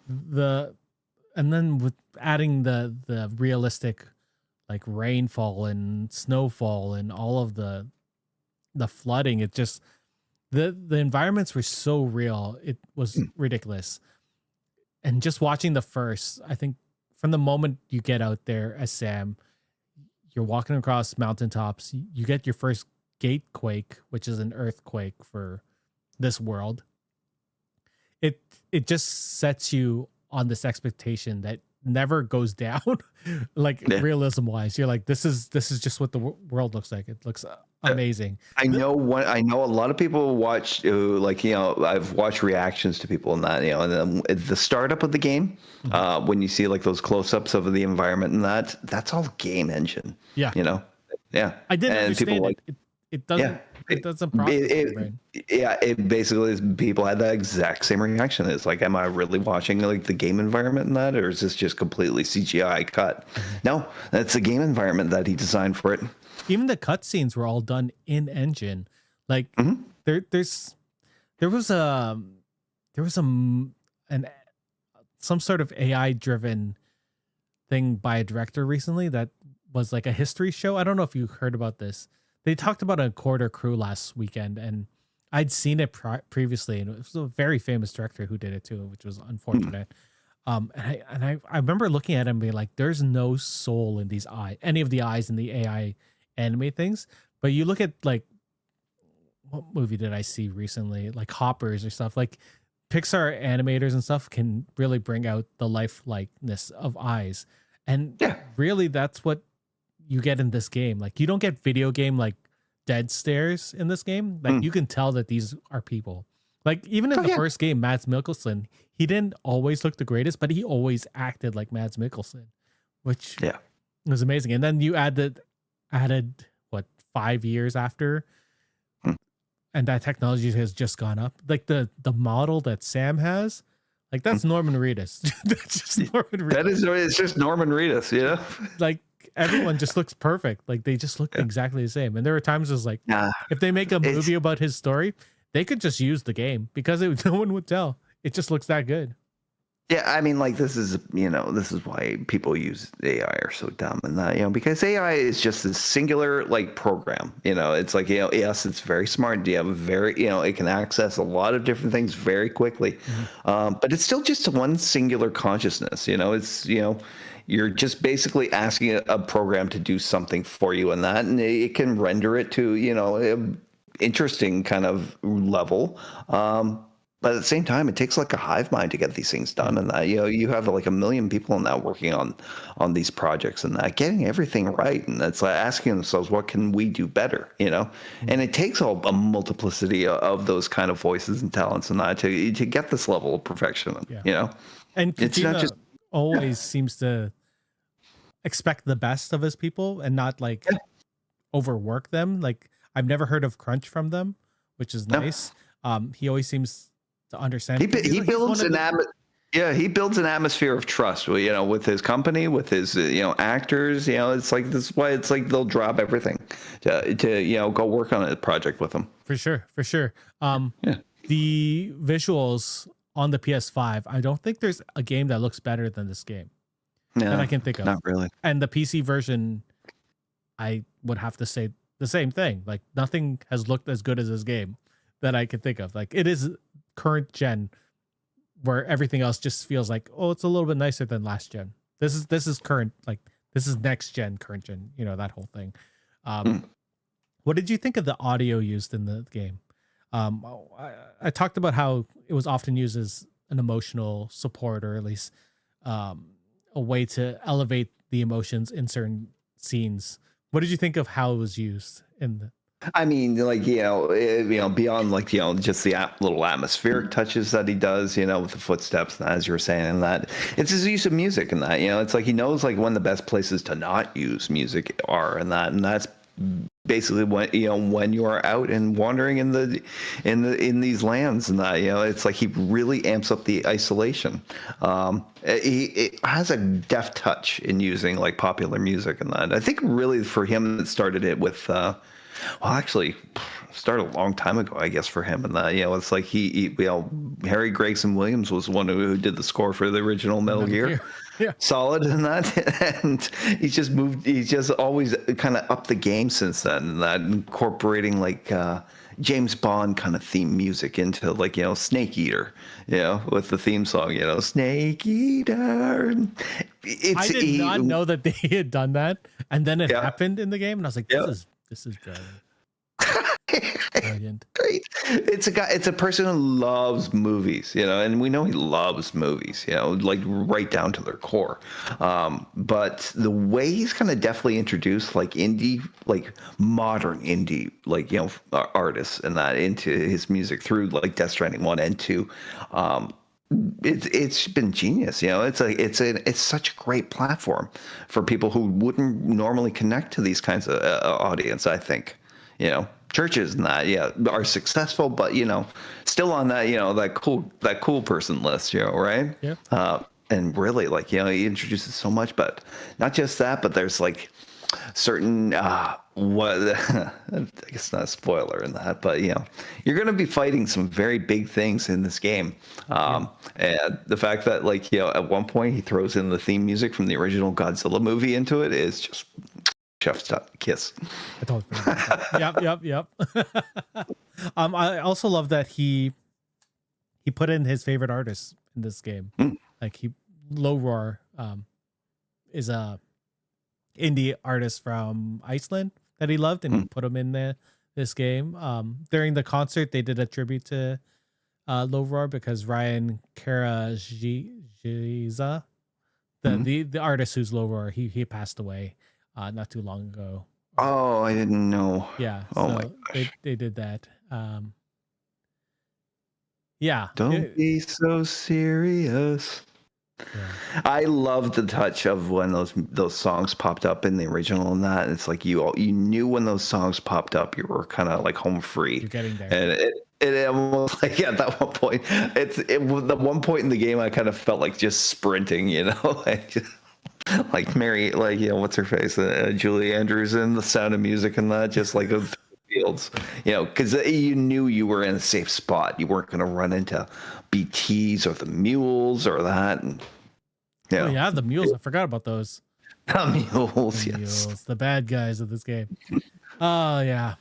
then with adding the realistic like rainfall and snowfall and all of the flooding, it just the environments were so real. It was ridiculous. And just watching the first, I think from the moment you get out there as Sam, you're walking across mountaintops, you get your first gate quake, which is an earthquake for this world. It just sets you on this expectation that never goes down. Realism wise, you're like, this is just what the world looks like. It looks amazing. I know a lot of people watch, I've watched reactions to people in that, and the startup of the game, when you see like those close-ups of the environment and that's all game engine. Yeah. I didn't understand it. It doesn't. It doesn't process it basically is, people had that exact same reaction. It's like, am I really watching like the game environment in that, or is this just completely CGI cut? No, that's the game environment that he designed for it. Even the cutscenes were all done in engine. Like there was some sort of AI driven thing by a director recently that was like a history show. I don't know if you heard about this. They talked about a quarter crew last weekend, and I'd seen it previously, and it was a very famous director who did it too, which was unfortunate. I remember looking at him and being like, "There's no soul in these any of the eyes in the AI anime things." But you look at like, what movie did I see recently? Like Hoppers or stuff. Like Pixar animators and stuff can really bring out the lifelikeness of eyes, and Yeah. really that's what you get in this game. Like you don't get video game like dead stares in this game. Like you can tell that these are people. Like even in the first game, Mads Mikkelsen, he didn't always look the greatest, but he always acted like Mads Mikkelsen, which was amazing. And then you added what, 5 years after, and that technology has just gone up. Like the model that Sam has, like that's Norman Reedus. That's just Norman Reedus. It's just Norman Reedus, you know? Like everyone just looks perfect. Like they just look exactly the same. And there were times it was like, if they make a movie about his story, they could just use the game because no one would tell. It just looks that good. Yeah, I mean, like this is why people use AI are so dumb and that, you know, because AI is just a singular like program. You know, it's like, you know, yes, it's very smart. You have a very, you know, it can access a lot of different things very quickly, but it's still just one singular consciousness. You know, it's, you know, you're just basically asking a program to do something for you, and it can render it to, you know, an interesting kind of level. But at the same time, it takes like a hive mind to get these things done, and that, you know, you have like 1 million people now working on these projects, and that getting everything right, and that's like asking themselves, what can we do better, you know? And it takes a multiplicity of those kind of voices and talents and that to get this level of perfection, you know. And Kojima it's not just always seems to expect the best of his people and not like overwork them. Like I've never heard of crunch from them, which is nice. He always seems to understand. He builds he builds an atmosphere of trust, you know, with his company, with his, you know, actors. You know, it's like, this is why it's like they'll drop everything to you know, go work on a project with him. For sure. The visuals on the PS5, I don't think there's a game that looks better than this game that I can think of. Not really. And the PC version, I would have to say the same thing. Like nothing has looked as good as this game that I can think of. Like it is current gen, where everything else just feels like, oh, it's a little bit nicer than last gen. This is current, like this is next gen, current gen, you know, that whole thing. What did you think of the audio used in the game? I talked about how it was often used as an emotional support, or at least a way to elevate the emotions in certain scenes. What did you think of how it was used in the? I mean, like, you know, beyond like, you know, just the little atmospheric touches that he does, you know, with the footsteps, as you were saying, and that it's his use of music and that, you know, it's like he knows like when the best places to not use music are, and that's basically when, you know, when you are out and wandering in these lands and that, you know, it's like he really amps up the isolation. It has a deft touch in using like popular music and that. I think really for him it started it with well, actually, started a long time ago, I guess, for him. And that, you know, it's like you know, Harry Gregson Williams was one who did the score for the original Metal Gear. Yeah. Solid in that. And he's just always kind of upped the game since then. And that, incorporating like James Bond kind of theme music into like, you know, Snake Eater, you know, with the theme song, you know, Snake Eater. I did not know that they had done that. And then it happened in the game. And I was like, this is brilliant. Brilliant. Great. It's a person who loves movies, you know, and we know he loves movies, you know, like right down to their core. But the way he's kind of definitely introduced like indie, like modern indie, like, you know, artists and that into his music through like Death Stranding 1 and 2. It's been genius, you know. It's such a great platform for people who wouldn't normally connect to these kinds of audience. I think, you know, churches and that are successful, but you know, still on that, you know, that cool person list, you know, right? Yeah. And really, like, you know, he introduces so much, but not just that, but there's like certain I guess not a spoiler in that, but you know, you're going to be fighting some very big things in this game, and the fact that, like, you know, at one point he throws in the theme music from the original Godzilla movie into it is just chef's kiss. I totally forgot. Yep. I also love that he put in his favorite artists in this game. Like Low Roar is a indie artist from Iceland that he loved, and he put him in this game. During the concert, they did a tribute to Low Roar because Ryan Karajiza, the artist who's Low Roar, he passed away not too long ago. Oh, I didn't know. Yeah. Oh So my gosh. they did that. Yeah. Don't be so serious. Yeah. I love the touch of when those songs popped up in the original and that. It's like you knew when those songs popped up, you were kind of like home free. You're getting there. And it almost like at that one point, the one point in the game I kind of felt like just sprinting, like Mary, like what's her face, Julie Andrews in The Sound of Music and that, just like through the fields, because you knew you were in a safe spot. You weren't going to run into BTs or the mules or that, and Oh yeah, the mules. I forgot about those. the mules, The yes. mules, the bad guys of this game. Oh yeah.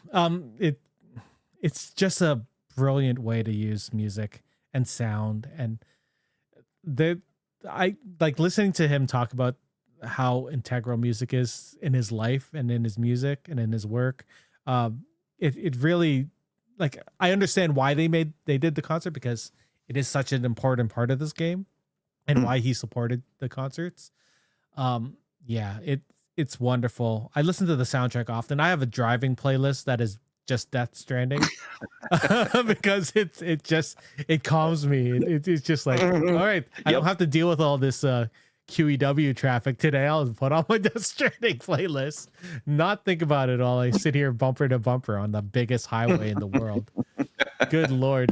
It's just a brilliant way to use music and sound, and I like listening to him talk about how integral music is in his life and in his music and in his work. It really, like, I understand why they did the concert, because it is such an important part of this game and why he supported the concerts. Yeah, it's wonderful. I listen to the soundtrack often. I have a driving playlist that is just Death Stranding because it calms me. It's just like, all right, I don't have to deal with all this QEW traffic today. I'll put on my Death Stranding playlist, not think about it while I sit here bumper to bumper on the biggest highway in the world. Good Lord.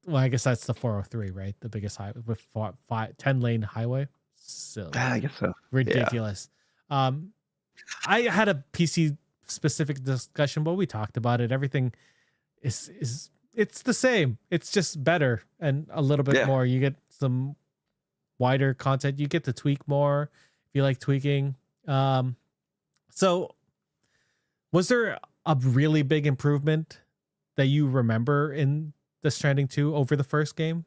Well, I guess that's the 403, right? The biggest highway with 10-lane highway. Silly. I guess so. Ridiculous. I had a PC specific discussion, but we talked about it. Everything is it's the same. It's just better and a little bit more. You get some wider content. You get to tweak more if you like tweaking. So was there a really big improvement that you remember in Death Stranding 2 over the first game?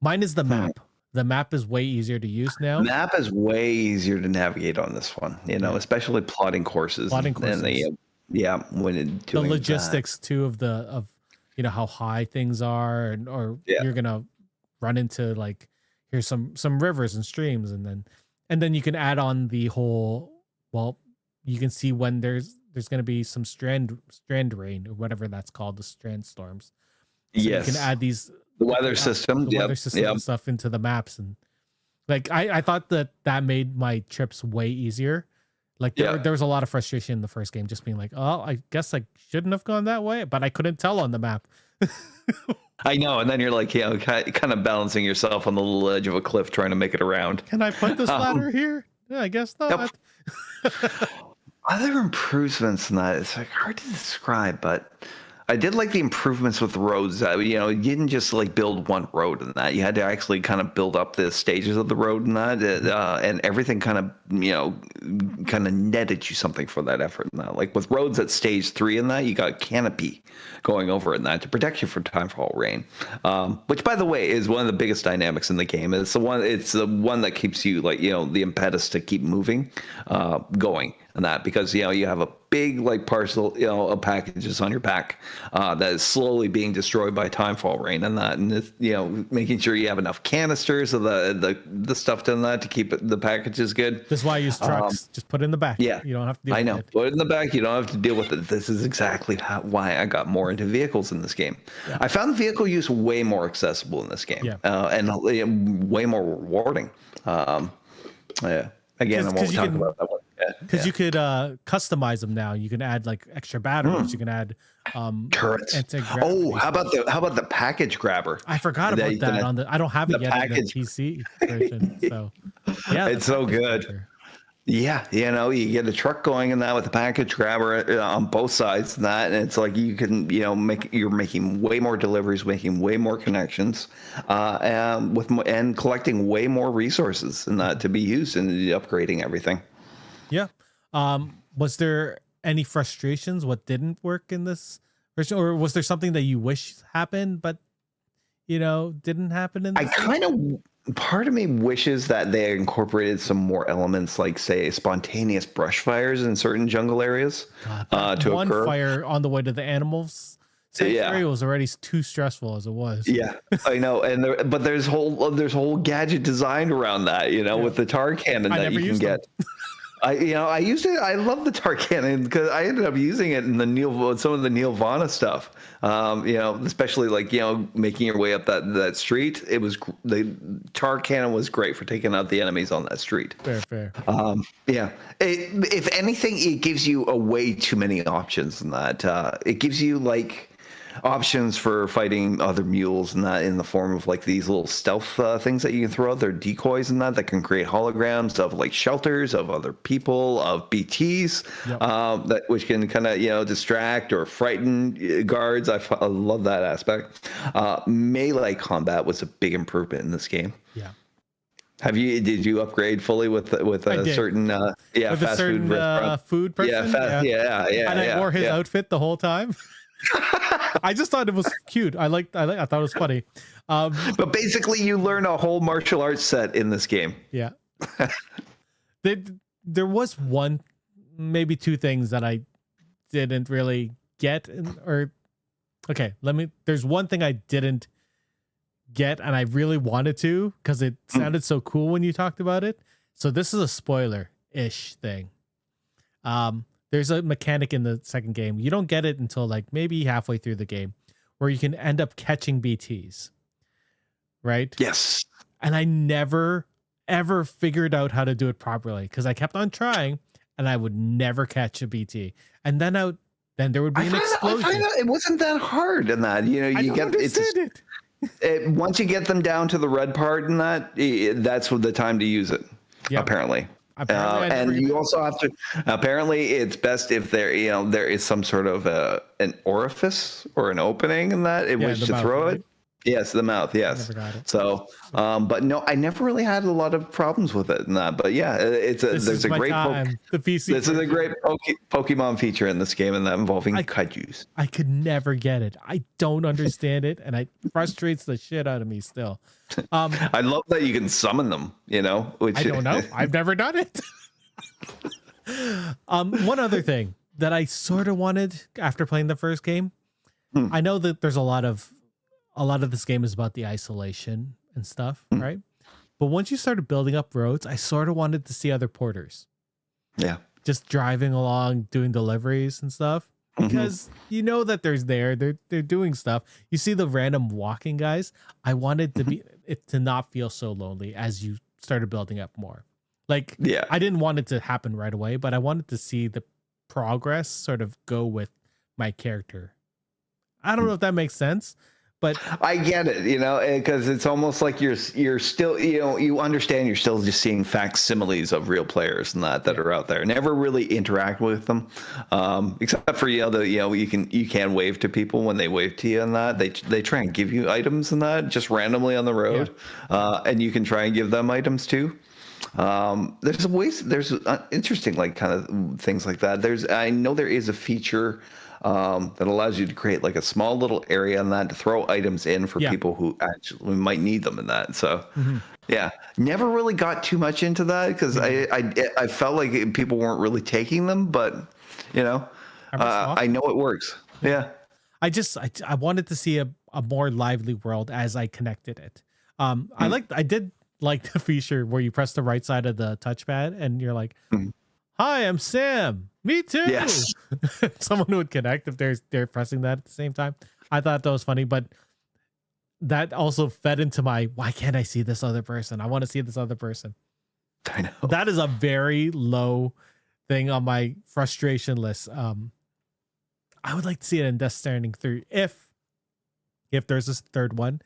Mine is the map. The map is way easier to use now. Map is way easier to navigate on this one, especially plotting courses. Plotting courses. And when the logistics too of how high things are, or you're gonna run into, like, here's some rivers and streams, and then you can add on the whole, well, you can see when there's gonna be some strand rain or whatever that's called, the strand storms. So you can add the weather system and stuff into the maps, and like I thought that made my trips way easier. Like there was a lot of frustration in the first game, just being like, oh, I guess I shouldn't have gone that way, but I couldn't tell on the map. I know, and then you're like, kind of balancing yourself on the little edge of a cliff, trying to make it around. Can I put this ladder here? Yeah, I guess not. Other improvements in that, it's like hard to describe, but I did like the improvements with roads. You didn't just like build one road and that. You had to actually kind of build up the stages of the road and that, and everything kind of netted you something for that effort and that. Like with roads at stage 3 and that, you got canopy going over it and that to protect you from timefall rain, which, by the way, is one of the biggest dynamics in the game. It's the one that keeps you, like, the impetus to keep moving, going. And that, because you have a big, like, parcel of packages on your back that is slowly being destroyed by timefall rain and that, and it's, making sure you have enough canisters of the stuff in that to keep the packages good. This is why I use trucks. Just put it in the back. Yeah, you don't have to deal with it. I know. Put it in the back. You don't have to deal with it. This is exactly why I got more into vehicles in this game. Yeah. I found the vehicle use way more accessible in this game, and way more rewarding. Again, I won't talk about that one. Because you could customize them now. You can add, like, extra batteries. You can add turrets. Oh, how about the package grabber? I forgot about that. I don't have it yet in the PC version. So yeah, it's so good. Grabber. Yeah, you get a truck going in that with a package grabber on both sides and that, and it's like you can, you're making way more deliveries, making way more connections, and collecting way more resources and that to be used in upgrading everything. Yeah. Was there any frustrations? What didn't work in this Or was there something that you wish happened, but didn't happen in I this? kind of, part of me wishes that they incorporated some more elements, like say spontaneous brush fires in certain jungle areas to One occur. fire on the way to the animals sanctuary was already too stressful as it was. Yeah, I know, and but there's whole gadget designed around that, with the tar cannon that you can get. I used it. I love the tar cannon because I ended up using it in some of the Neil Vana stuff. Especially like making your way up that street. The tar cannon was great for taking out the enemies on that street. Fair. Yeah. If anything, it gives you a way too many options in that. It gives you like options for fighting other mules and that in the form of like these little stealth things that you can throw out. They're decoys and that can create holograms of like shelters of other people, of BTs, which can kind of distract or frighten guards. I love that aspect. Melee combat was a big improvement in this game. Yeah. Did you upgrade fully with a certain fast food restaurant? Food person? Yeah. And I wore his outfit the whole time. I just thought it was cute. I thought it was funny. But basically, you learn a whole martial arts set in this game. Yeah. There was one, maybe two things that I didn't really get, there's one thing I didn't get, and I really wanted to because it sounded so cool when you talked about it. So this is a spoiler-ish thing. There's a mechanic in the second game. You don't get it until like maybe halfway through the game where you can end up catching BTs. Right? Yes. And I never, ever figured out how to do it properly because I kept on trying and I would never catch a BT. And then there would be an explosion. It wasn't that hard in that. Once you get them down to the red part in that's the time to use it. Yep. Apparently. And you also have to. Apparently, it's best if there is some sort of an orifice or an opening in that in which to throw it. Yes, the mouth. Yes. So, but no, I never really had a lot of problems with it in that. But yeah, there's a great This is a great Pokemon feature in this game, and that involving kaijus. I could never get it. I don't understand it, and it frustrates the shit out of me still. I love that you can summon them. Which I don't know. I've never done it. One other thing that I sort of wanted after playing the first game, I know that there's a lot of this game is about the isolation and stuff, right? But once you started building up roads, I sort of wanted to see other porters. Yeah. Just driving along, doing deliveries and stuff. Because they're doing stuff. You see the random walking guys. I wanted to not feel so lonely as you started building up more. Like, I didn't want it to happen right away, but I wanted to see the progress sort of go with my character. I don't know if that makes sense. But I get it, because it's almost like you're still, you understand you're still just seeing facsimiles of real players and that are out there. Never really interact with them, except for you can wave to people when they wave to you and that they try and give you items and that just randomly on the road, and you can try and give them items too. There's interesting like kind of things like that. I know there is a feature that allows you to create like a small little area and that to throw items in for people who actually might need them in that. So never really got too much into that because I felt like people weren't really taking them, but I know it works. Yeah. I wanted to see a more lively world as I connected it. I did like the feature where you press the right side of the touchpad and you're like, hi, I'm Sam. Me too. Yes. Someone who would connect if they're pressing that at the same time. I thought that was funny, but that also fed into my, why can't I see this other person? I want to see this other person. I know. That is a very low thing on my frustration list. I would like to see it in Death Stranding 3 if there's this third one,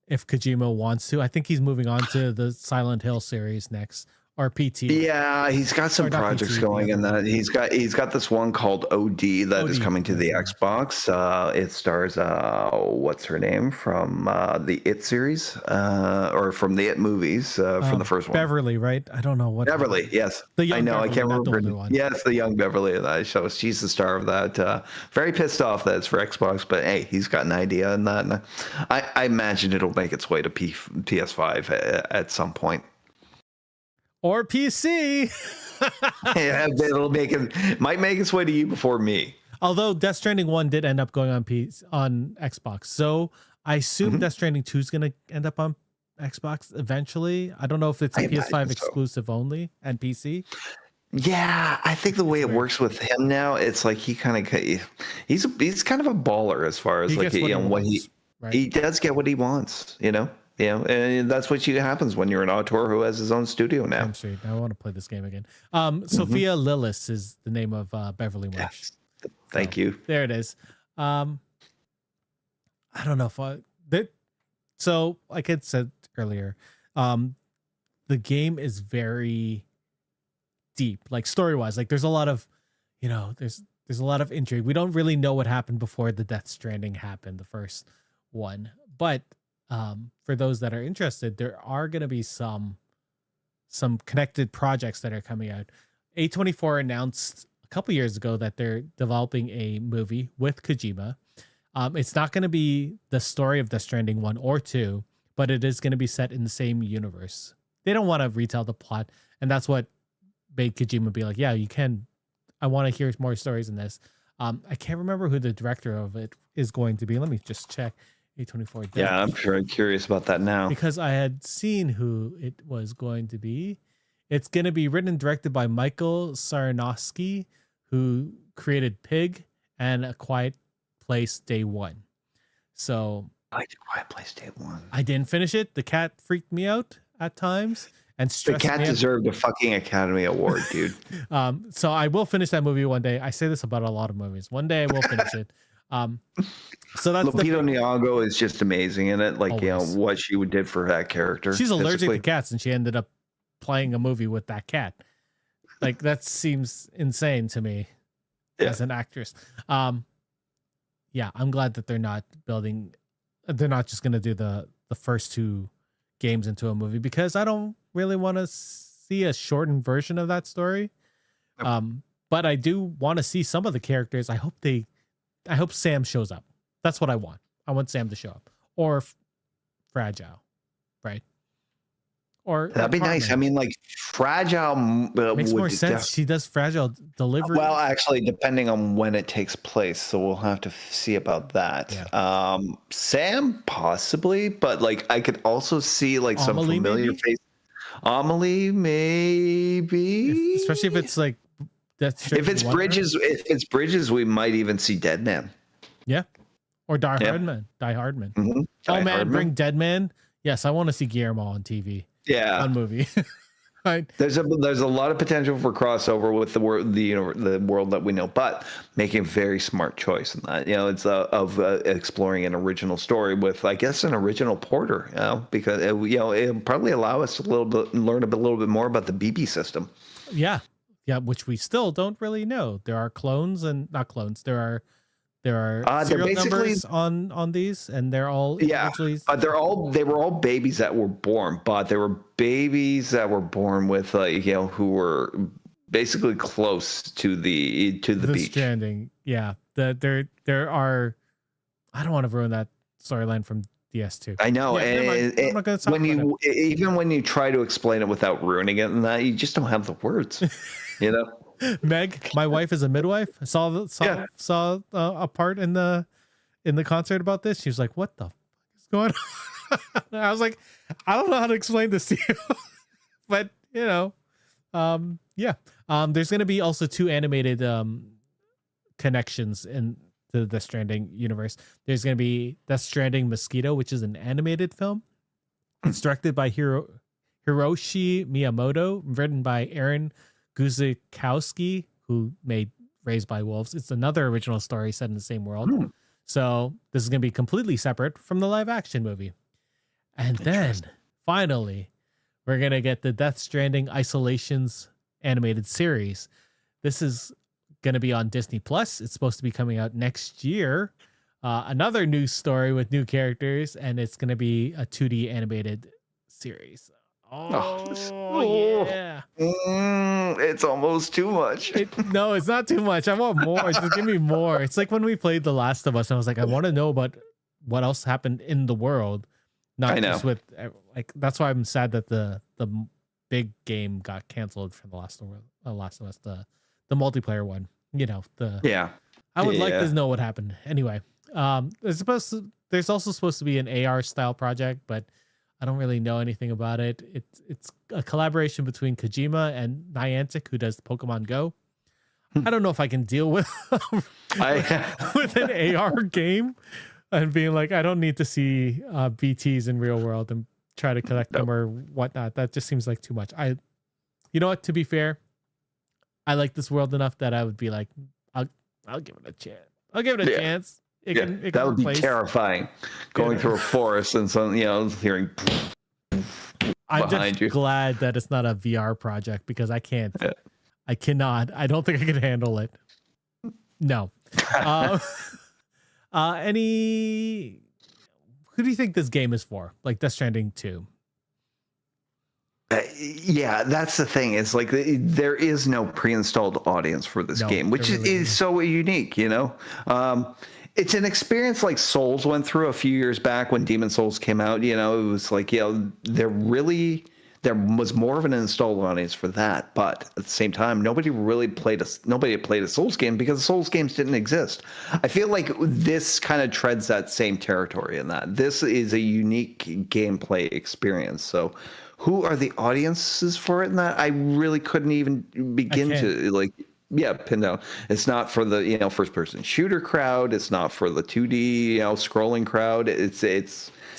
if Kojima wants to. I think he's moving on to the Silent Hill series next, or PT. Yeah, he's got some Or not projects PT, going in that. He's got this one called OD that is OD, coming to the that's Xbox. It stars what's her name from the It series, or from the It movies, from the first one. Beverly, right? I don't know what. Beverly, yes. The I young know, I Beverly, can't not the remember. older one. Yes, the young Beverly of that show. She's the star of that. Very pissed off that it's for Xbox, but hey, he's got an idea in that. And I imagine it'll make its way to PS5 at some point. Or PC. Yeah, might make its way to you before me. Although Death Stranding 1 did end up going on on Xbox. So I assume Death Stranding 2 is going to end up on Xbox eventually. I don't know if it's a PS5 exclusive only and PC. Yeah, I think the way it works with him now, it's like he's kind of a baller as far as like he does get what he wants, and that's what happens when you're an auteur who has his own studio now. I want to play this game again. Sophia Lillis is the name of Beverly Marsh. Yes. Thank you. There it is. I don't know if so like I said earlier, the game is very deep, like story-wise. Like there's a lot of, there's a lot of intrigue. We don't really know what happened before the Death Stranding happened, the first one. But for those that are interested, there are going to be some connected projects that are coming out. A24 announced a couple years ago that they're developing a movie with Kojima. It's not going to be the story of Death Stranding 1 or 2, but it is going to be set in the same universe. They don't want to retell the plot, and that's what made Kojima be like, yeah, you can. I want to hear more stories in this. I can't remember who the director of it is going to be. Let me just check. A24. Yeah, I'm curious about that now. Because I had seen who it was going to be. It's going to be written and directed by Michael Sarnowski, who created Pig and A Quiet Place Day One. So I liked A Quiet Place Day One. I didn't finish it. The cat freaked me out at times and stressed me out. The cat deserved a fucking Academy Award, dude. So I will finish that movie one day. I say this about a lot of movies. One day I will finish it. So that's Lupita Nyong'o is just amazing in it. Like, always. What she did for that character. She's allergic to cats, and she ended up playing a movie with that cat. Like, that seems insane to me as an actress. Yeah, I'm glad that they're not just going to do the first two games into a movie, because I don't really want to see a shortened version of that story. But I do want to see some of the characters. I hope Sam shows up. That's what I want. I want Sam to show up, or Fragile, right? Or that'd be nice. I mean, like Fragile makes more sense. She does Fragile delivery. Well, actually, depending on when it takes place, so we'll have to see about that. Yeah. Sam possibly, but like I could also see like some familiar face. Amelie, maybe. Especially if it's like if it's Bridges, we might even see Dead Man. Yeah. Or Die Hardman. Mm-hmm. Oh man, bring Dead Man. Yes, I want to see Guillermo on TV. Yeah, on movie. Right. There's a lot of potential for crossover with the world that we know, but making a very smart choice in that. It's of exploring an original story with, I guess, an original porter. Because it'll probably allow us to learn a little bit more about the BB system. Yeah, which we still don't really know. There are clones and not clones. There are serial numbers on these, and they're all they were all babies that were born, but they were babies that were born with who were basically close to the beach. Stranding. Yeah, there are. I don't want to ruin that storyline from DS2. I know, and I'm not gonna talk even when you try to explain it without ruining it, and that you just don't have the words, Meg, my wife is a midwife. I saw a part in the concert about this. She was like, "What the fuck is going on?" I was like, "I don't know how to explain this to you," but there's gonna be also two animated connections in the Death Stranding universe. There's gonna be Death Stranding Mosquito, which is an animated film. It's directed by Hiroshi Miyamoto, written by Aaron Guzikowski, who made Raised by Wolves. It's another original story set in the same world. So this is going to be completely separate from the live action movie. And then finally, we're gonna get the Death Stranding Isolations animated series. This is gonna be on Disney Plus. It's supposed to be coming out next year. Another new story with new characters, and it's gonna be a 2D animated series. Yeah. It's almost too much. No, it's not too much. I want more. Just give me more. It's like when we played The Last of Us, and I was like, I want to know about what else happened in the world, not just with like. That's why I'm sad that the big game got canceled from The Last of Us, the multiplayer one. You know, I would like to know what happened. Anyway, there's also supposed to be an AR style project, but I don't really know anything about it. It's a collaboration between Kojima and Niantic, who does Pokemon Go. I don't know if I can deal with with an AR game and being like, I don't need to see BTs in real world and try to collect them or whatnot. That just seems like too much. You know what? To be fair, I like this world enough that I would be like, I'll give it a chance. I'll give it a chance. That would be terrifying. Going through a forest and some, hearing. I'm just glad that it's not a VR project because I can't. Yeah. I cannot. I don't think I can handle it. No. Who do you think this game is for? Like Death Stranding 2? Yeah, that's the thing. It's like there is no pre-installed audience for this game, which is so unique, It's an experience like Souls went through a few years back when Demon Souls came out. It was like, there was more of an installed audience for that. But at the same time, nobody had played a Souls game because Souls games didn't exist. I feel like this kind of treads that same territory in that this is a unique gameplay experience. So who are the audiences for it in that? I really couldn't even begin to pin down. It's not for the first person shooter crowd. It's not for the 2D scrolling crowd. It's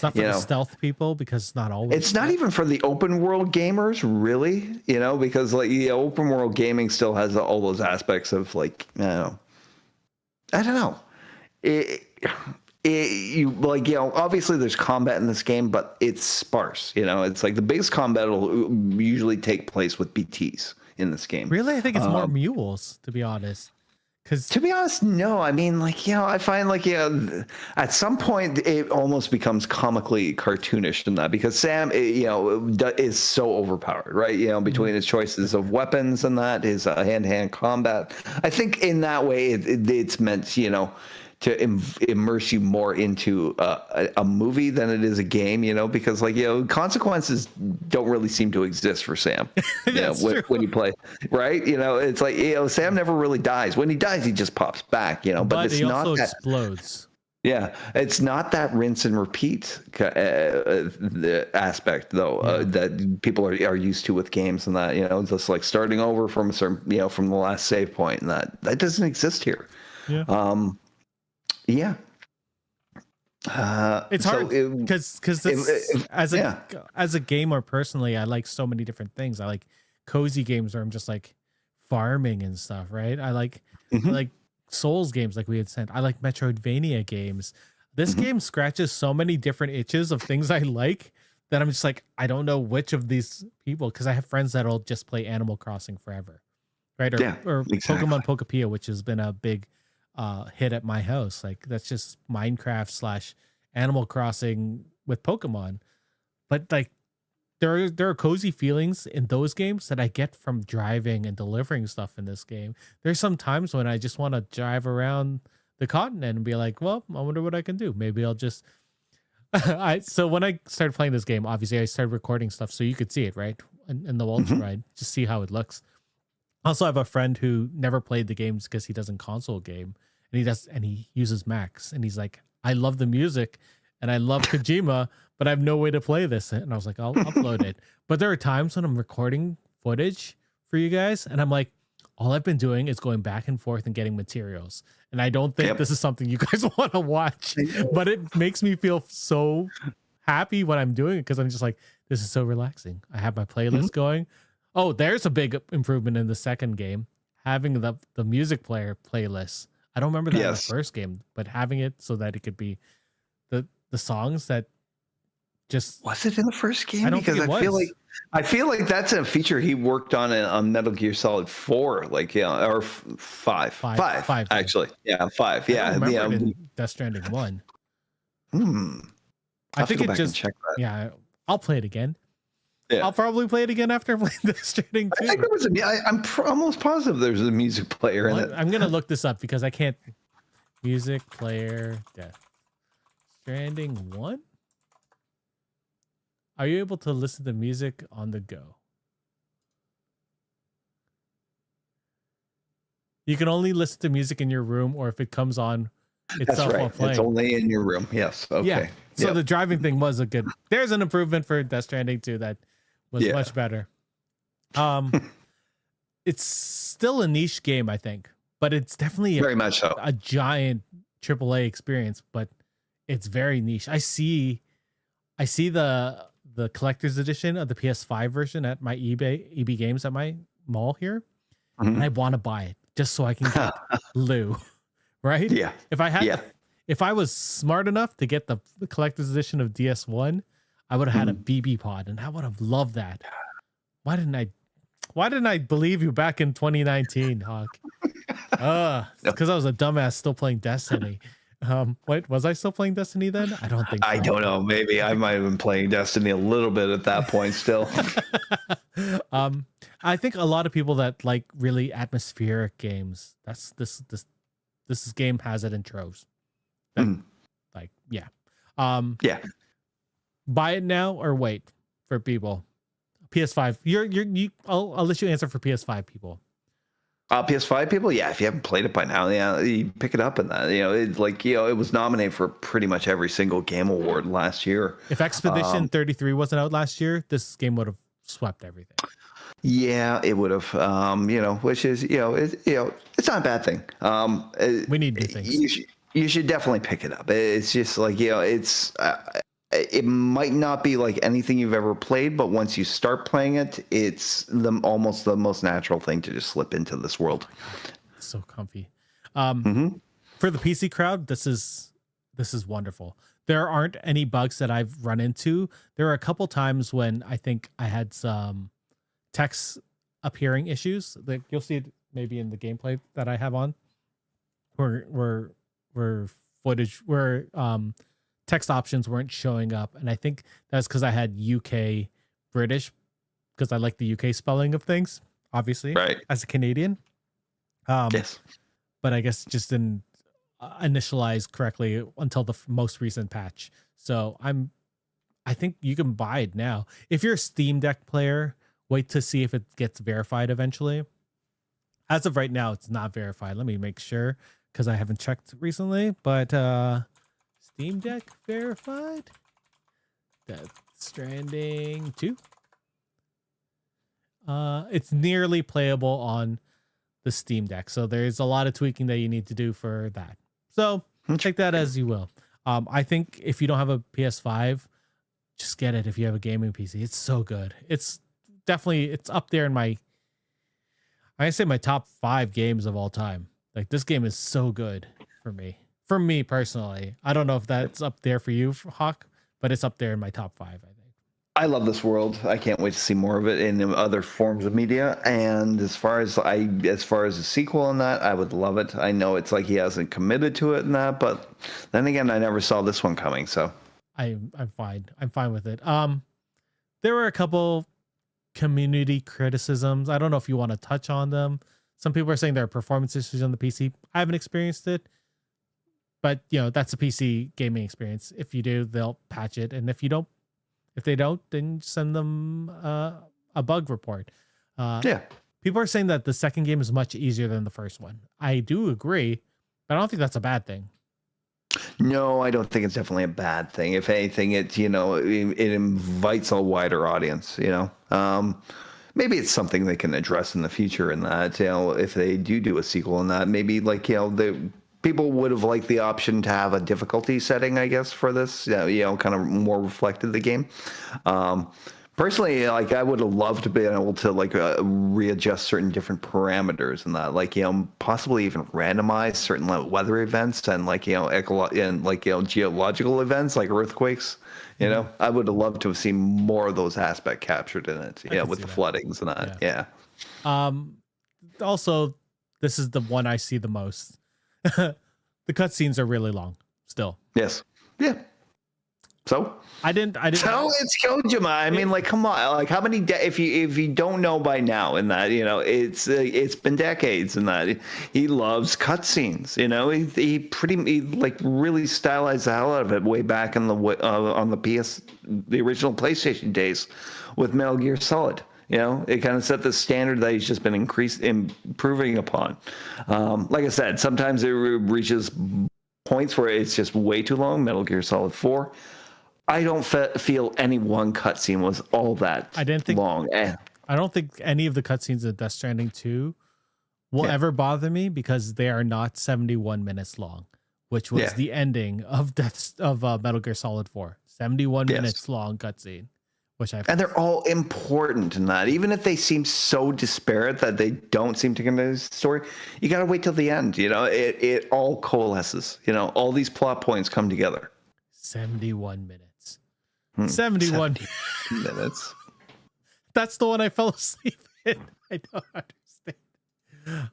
not for the stealth people because it's not always. It's not even for the open world gamers, really. Because open world gaming still has all those aspects of I don't know. Obviously there's combat in this game, but it's sparse. It's like the biggest combat will usually take place with BTs in this game. Really? I think it's more mules, to be honest. To be honest, no. I mean, I find at some point it almost becomes comically cartoonish in that because Sam, is so overpowered, right? Between his choices of weapons and that, his hand-to-hand combat. I think in that way it's meant, to immerse you more into a movie than it is a game, because consequences don't really seem to exist for Sam. When you play, right? It's like Sam never really dies. When he dies, he just pops back. But it's he not also that explodes. Yeah, it's not that rinse and repeat the aspect though that people are used to with games and that just like starting over from a certain from the last save point and that doesn't exist here. Yeah. Yeah. It's hard because as a gamer personally, I like so many different things. I like cozy games where I'm just like farming and stuff, right? I like Souls games like we had said. I like Metroidvania games. This game scratches so many different itches of things I like that I'm just like, I don't know which of these people, because I have friends that'll just play Animal Crossing forever, right? Or exactly. Pokemon Pokepia, which has been a big hit at my house. Like that's just Minecraft / Animal Crossing with Pokemon. But like there are cozy feelings in those games that I get from driving and delivering stuff in this game. There's some times when I just want to drive around the continent and be like, well, I wonder what I can do. Maybe I'll just so when I started playing this game, obviously I started recording stuff so you could see it, right? In the ultrawide, just see how it looks. Also, I have a friend who never played the games because he doesn't console game, and he uses Macs, and he's like, I love the music and I love Kojima, but I have no way to play this. And I was like, I'll upload it. But there are times when I'm recording footage for you guys, and I'm like, all I've been doing is going back and forth and getting materials. And I don't think this is something you guys want to watch, but it makes me feel so happy when I'm doing it because I'm just like, this is so relaxing. I have my playlist going. Oh, there's a big improvement in the second game. Having the music player playlist. I don't remember that in the first game, but having it so that it could be the songs that Just Was it in the first game? I don't Because think it was. I feel like that's a feature he worked on Metal Gear Solid 4, like or 5 Did. actually. Yeah, 5. I don't Yeah, remember yeah. it in Death Stranding 1. Hmm. I I'll have to think go it back and just check that. yeah. I'll play it again. Yeah. I'll probably play it again after playing Death Stranding I think 2. there was almost positive there's a music player in it. I'm gonna look this up because I can't. Music player Death Stranding 1. Are you able to listen to music on the go? You can only listen to music in your room, or if it comes on That's itself while right. It's playing. only in your room. Yes. Okay. Yeah. So Yep. the driving thing was a good. There's an improvement for Death Stranding 2 that was much better. It's still a niche game, I think, but it's definitely Very much so. a giant AAA experience. But it's very niche. I see the collector's edition of the PS5 version at my EB Games at my mall here, Mhm. and I want to buy it just so I can get Lou. Right? Yeah. If I was smart enough to get the collector's edition of DS1, I would have had a BB pod, and I would have loved that. Why didn't I believe you back in 2019, Hawk? Because I was a dumbass still playing Destiny. Wait, was I still playing Destiny then? I don't think so. I don't know. Maybe I might have been playing Destiny a little bit at that point still. I think a lot of people that like really atmospheric games, this game has it in troves. Like, yeah. Yeah. Buy it now or wait for people. PS5. I'll let you answer for PS5 people. PS5 people, yeah. If you haven't played it by now, yeah, you pick it up. And that, it was nominated for pretty much every single game award last year. If Expedition 33 wasn't out last year, this game would have swept everything. Yeah, it would have. Which is it's not a bad thing. We need new things. You should definitely pick it up. It's just like it might not be like anything you've ever played, but once you start playing it, it's almost the most natural thing to just slip into this world. It's so comfy. For the PC crowd, this is wonderful. There aren't any bugs that I've run into. There are a couple times when I think I had some text appearing issues. Like you'll see it maybe in the gameplay that I have on, where text options weren't showing up, and I think that's because I had UK British, because I like the UK spelling of things, obviously, right, as a Canadian. Yes, but I guess it just didn't initialize correctly until the most recent patch. So I think you can buy it now if you're a Steam Deck player. Wait to see if it gets verified eventually. As of right now, it's not verified. Let me make sure because I haven't checked recently, but Steam Deck verified. Death Stranding 2. It's nearly playable on the Steam Deck, so there's a lot of tweaking that you need to do for that. So take that as you will. I think if you don't have a PS5, just get it if you have a gaming PC. It's so good. It's up there in my top 5 games of all time. Like this game is so good for me personally. I don't know if that's up there for you, Hawk, but it's up there in my top 5, I think. I love this world. I can't wait to see more of it in other forms of media. And as far as a sequel in that, I would love it. I know it's like he hasn't committed to it in that, but then again, I never saw this one coming. So I'm fine. I'm fine with it. There were a couple community criticisms. I don't know if you want to touch on them. Some people are saying there are performance issues on the PC. I haven't experienced it, but that's a PC gaming experience. If you do, they'll patch it, and if they don't, then send them a bug report. People are saying that the second game is much easier than the first one. I do agree, but I don't think that's a bad thing. No, I don't think it's definitely a bad thing. If anything, it invites a wider audience. Maybe it's something they can address in the future. In that, if they do a sequel in that, maybe the people would have liked the option to have a difficulty setting, I guess, for this. Kind of more reflected the game. Personally, like I would have loved to be able to like readjust certain different parameters and that, like possibly even randomize certain weather events and like geological events like earthquakes. I would have loved to have seen more of those aspects captured in it. With the floodings and that. Yeah. Also, this is the one I see the most. The cutscenes are really long still. Yes. Yeah. So I didn't. So it's Kojima. I mean, like, come on. Like, how many? If you don't know by now, in that it's been decades, in that he loves cutscenes. He like really stylized the hell out of it way back in the on the original PlayStation days with Metal Gear Solid. It kind of set the standard that he's just been improving upon. Like I said, sometimes it reaches points where it's just way too long. Metal Gear Solid 4. I don't feel any one cutscene was all that long. I don't think any of the cutscenes of Death Stranding 2 will ever bother me because they are not 71 minutes long, which was the ending of Metal Gear Solid 4. 71 minutes long cutscene, and they're all important in that. Even if they seem so disparate that they don't seem to connect the story, you got to wait till the end. It all coalesces. All these plot points come together. 71 minutes. 71 minutes. That's the one I fell asleep in. I don't understand.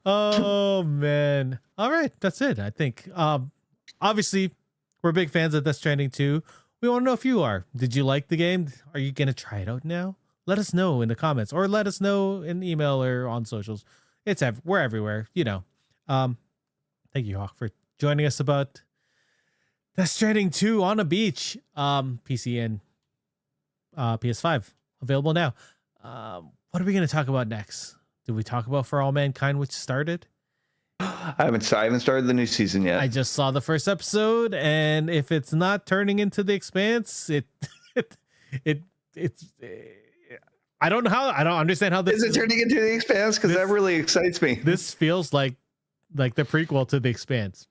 Oh man. All right, that's it. I think obviously we're big fans of Death Stranding 2. We want to know if you are. Did you like the game? Are you gonna try it out now? Let us know in the comments, or let us know in email or on socials. We're everywhere. Thank you, Hawk, for joining us about Death Stranding 2 on a beach. PC and PS5 available now. What are we going to talk about next? Did we talk about For All Mankind, which started? I haven't started the new season yet. I just saw the first episode, and if it's not turning into The Expanse, it's I don't know how. I don't understand how this is it turning into The Expanse, because that really excites me. This feels like the prequel to The Expanse.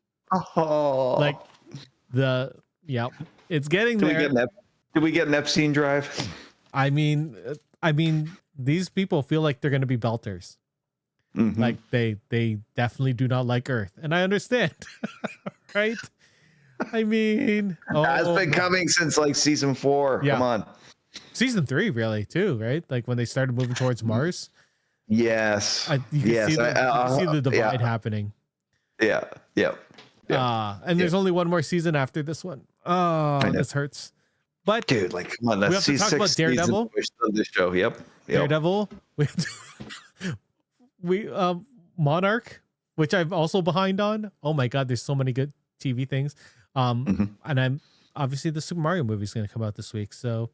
Oh, it's getting there. Do we get an Epstein drive? I mean, these people feel like they're going to be belters. Mm-hmm. Like they definitely do not like Earth, and I understand, right? I mean, it's been coming since like season 4. Yeah. Come on, season 3 really too, right? Like when they started moving towards Mars. Yes, you can see the divide happening. Yeah. And there's only one more season after this one. Oh, this hurts. But dude, like, come on, that's we have to talk about Daredevil. Of the show. Yep. Daredevil. We Monarch, which I'm also behind on. Oh my god, there's so many good TV things. And I'm obviously the Super Mario movie is going to come out this week, so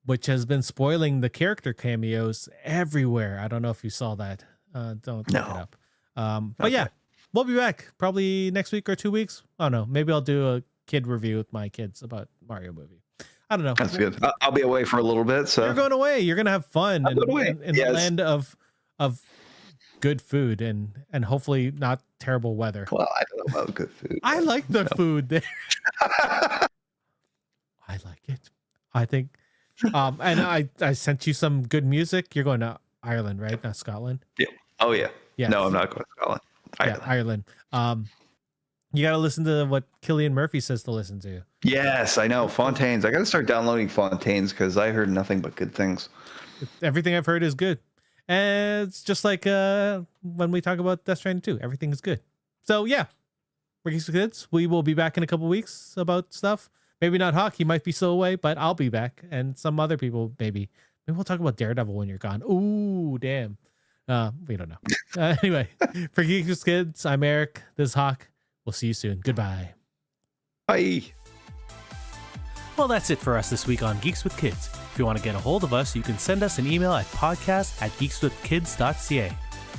which has been spoiling the character cameos everywhere. I don't know if you saw that. Don't look it up. But yeah, we'll be back probably next week or 2 weeks. I don't know. Maybe I'll do a kid review with my kids about Mario movie. I don't know. That's good. I'll be away for a little bit. So you're going away. You're going to have fun in the land of good food and hopefully not terrible weather. Well, I don't know about good food. I like the food there. I like it. I think. And I sent you some good music. You're going to Ireland, right? Not Scotland. Yeah. Oh yeah. Yeah. No, I'm not going to Scotland. Ireland. You got to listen to what Cillian Murphy says to listen to. Yes, I know. Fontaines. I got to start downloading Fontaines because I heard nothing but good things. Everything I've heard is good. And it's just like when we talk about Death Stranding 2. Everything is good. So yeah, we're Geeks with Kids. We will be back in a couple weeks about stuff. Maybe not Hawk. He might be so away, but I'll be back. And some other people, maybe. Maybe we'll talk about Daredevil when you're gone. Ooh, damn. We don't know. Anyway, for Geeks with Kids, I'm Eric. This is Hawk. We'll see you soon. Goodbye. Bye. Well, that's it for us this week on Geeks with Kids. If you want to get a hold of us, you can send us an email at podcast@geekswithkids.ca.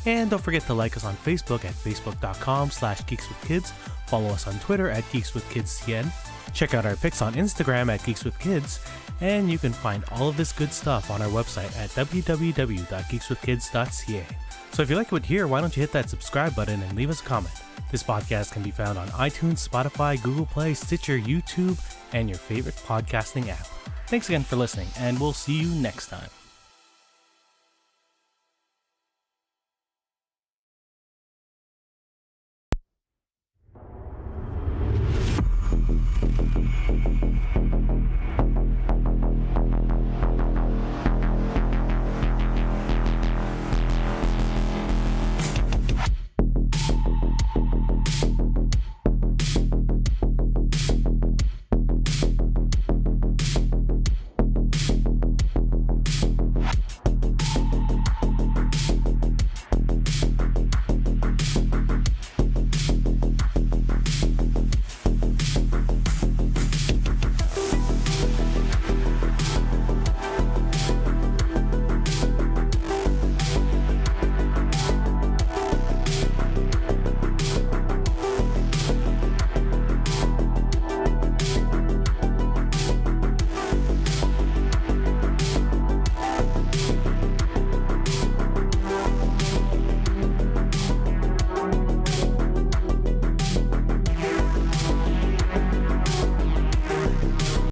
And don't forget to like us on Facebook at facebook.com/geekswithkids. Follow us on Twitter at geekswithkidscn. Check out our pics on Instagram at geekswithkids. And you can find all of this good stuff on our website at www.geekswithkids.ca. So if you like what you hear, why don't you hit that subscribe button and leave us a comment. This podcast can be found on iTunes, Spotify, Google Play, Stitcher, YouTube, and your favorite podcasting app. Thanks again for listening, and we'll see you next time.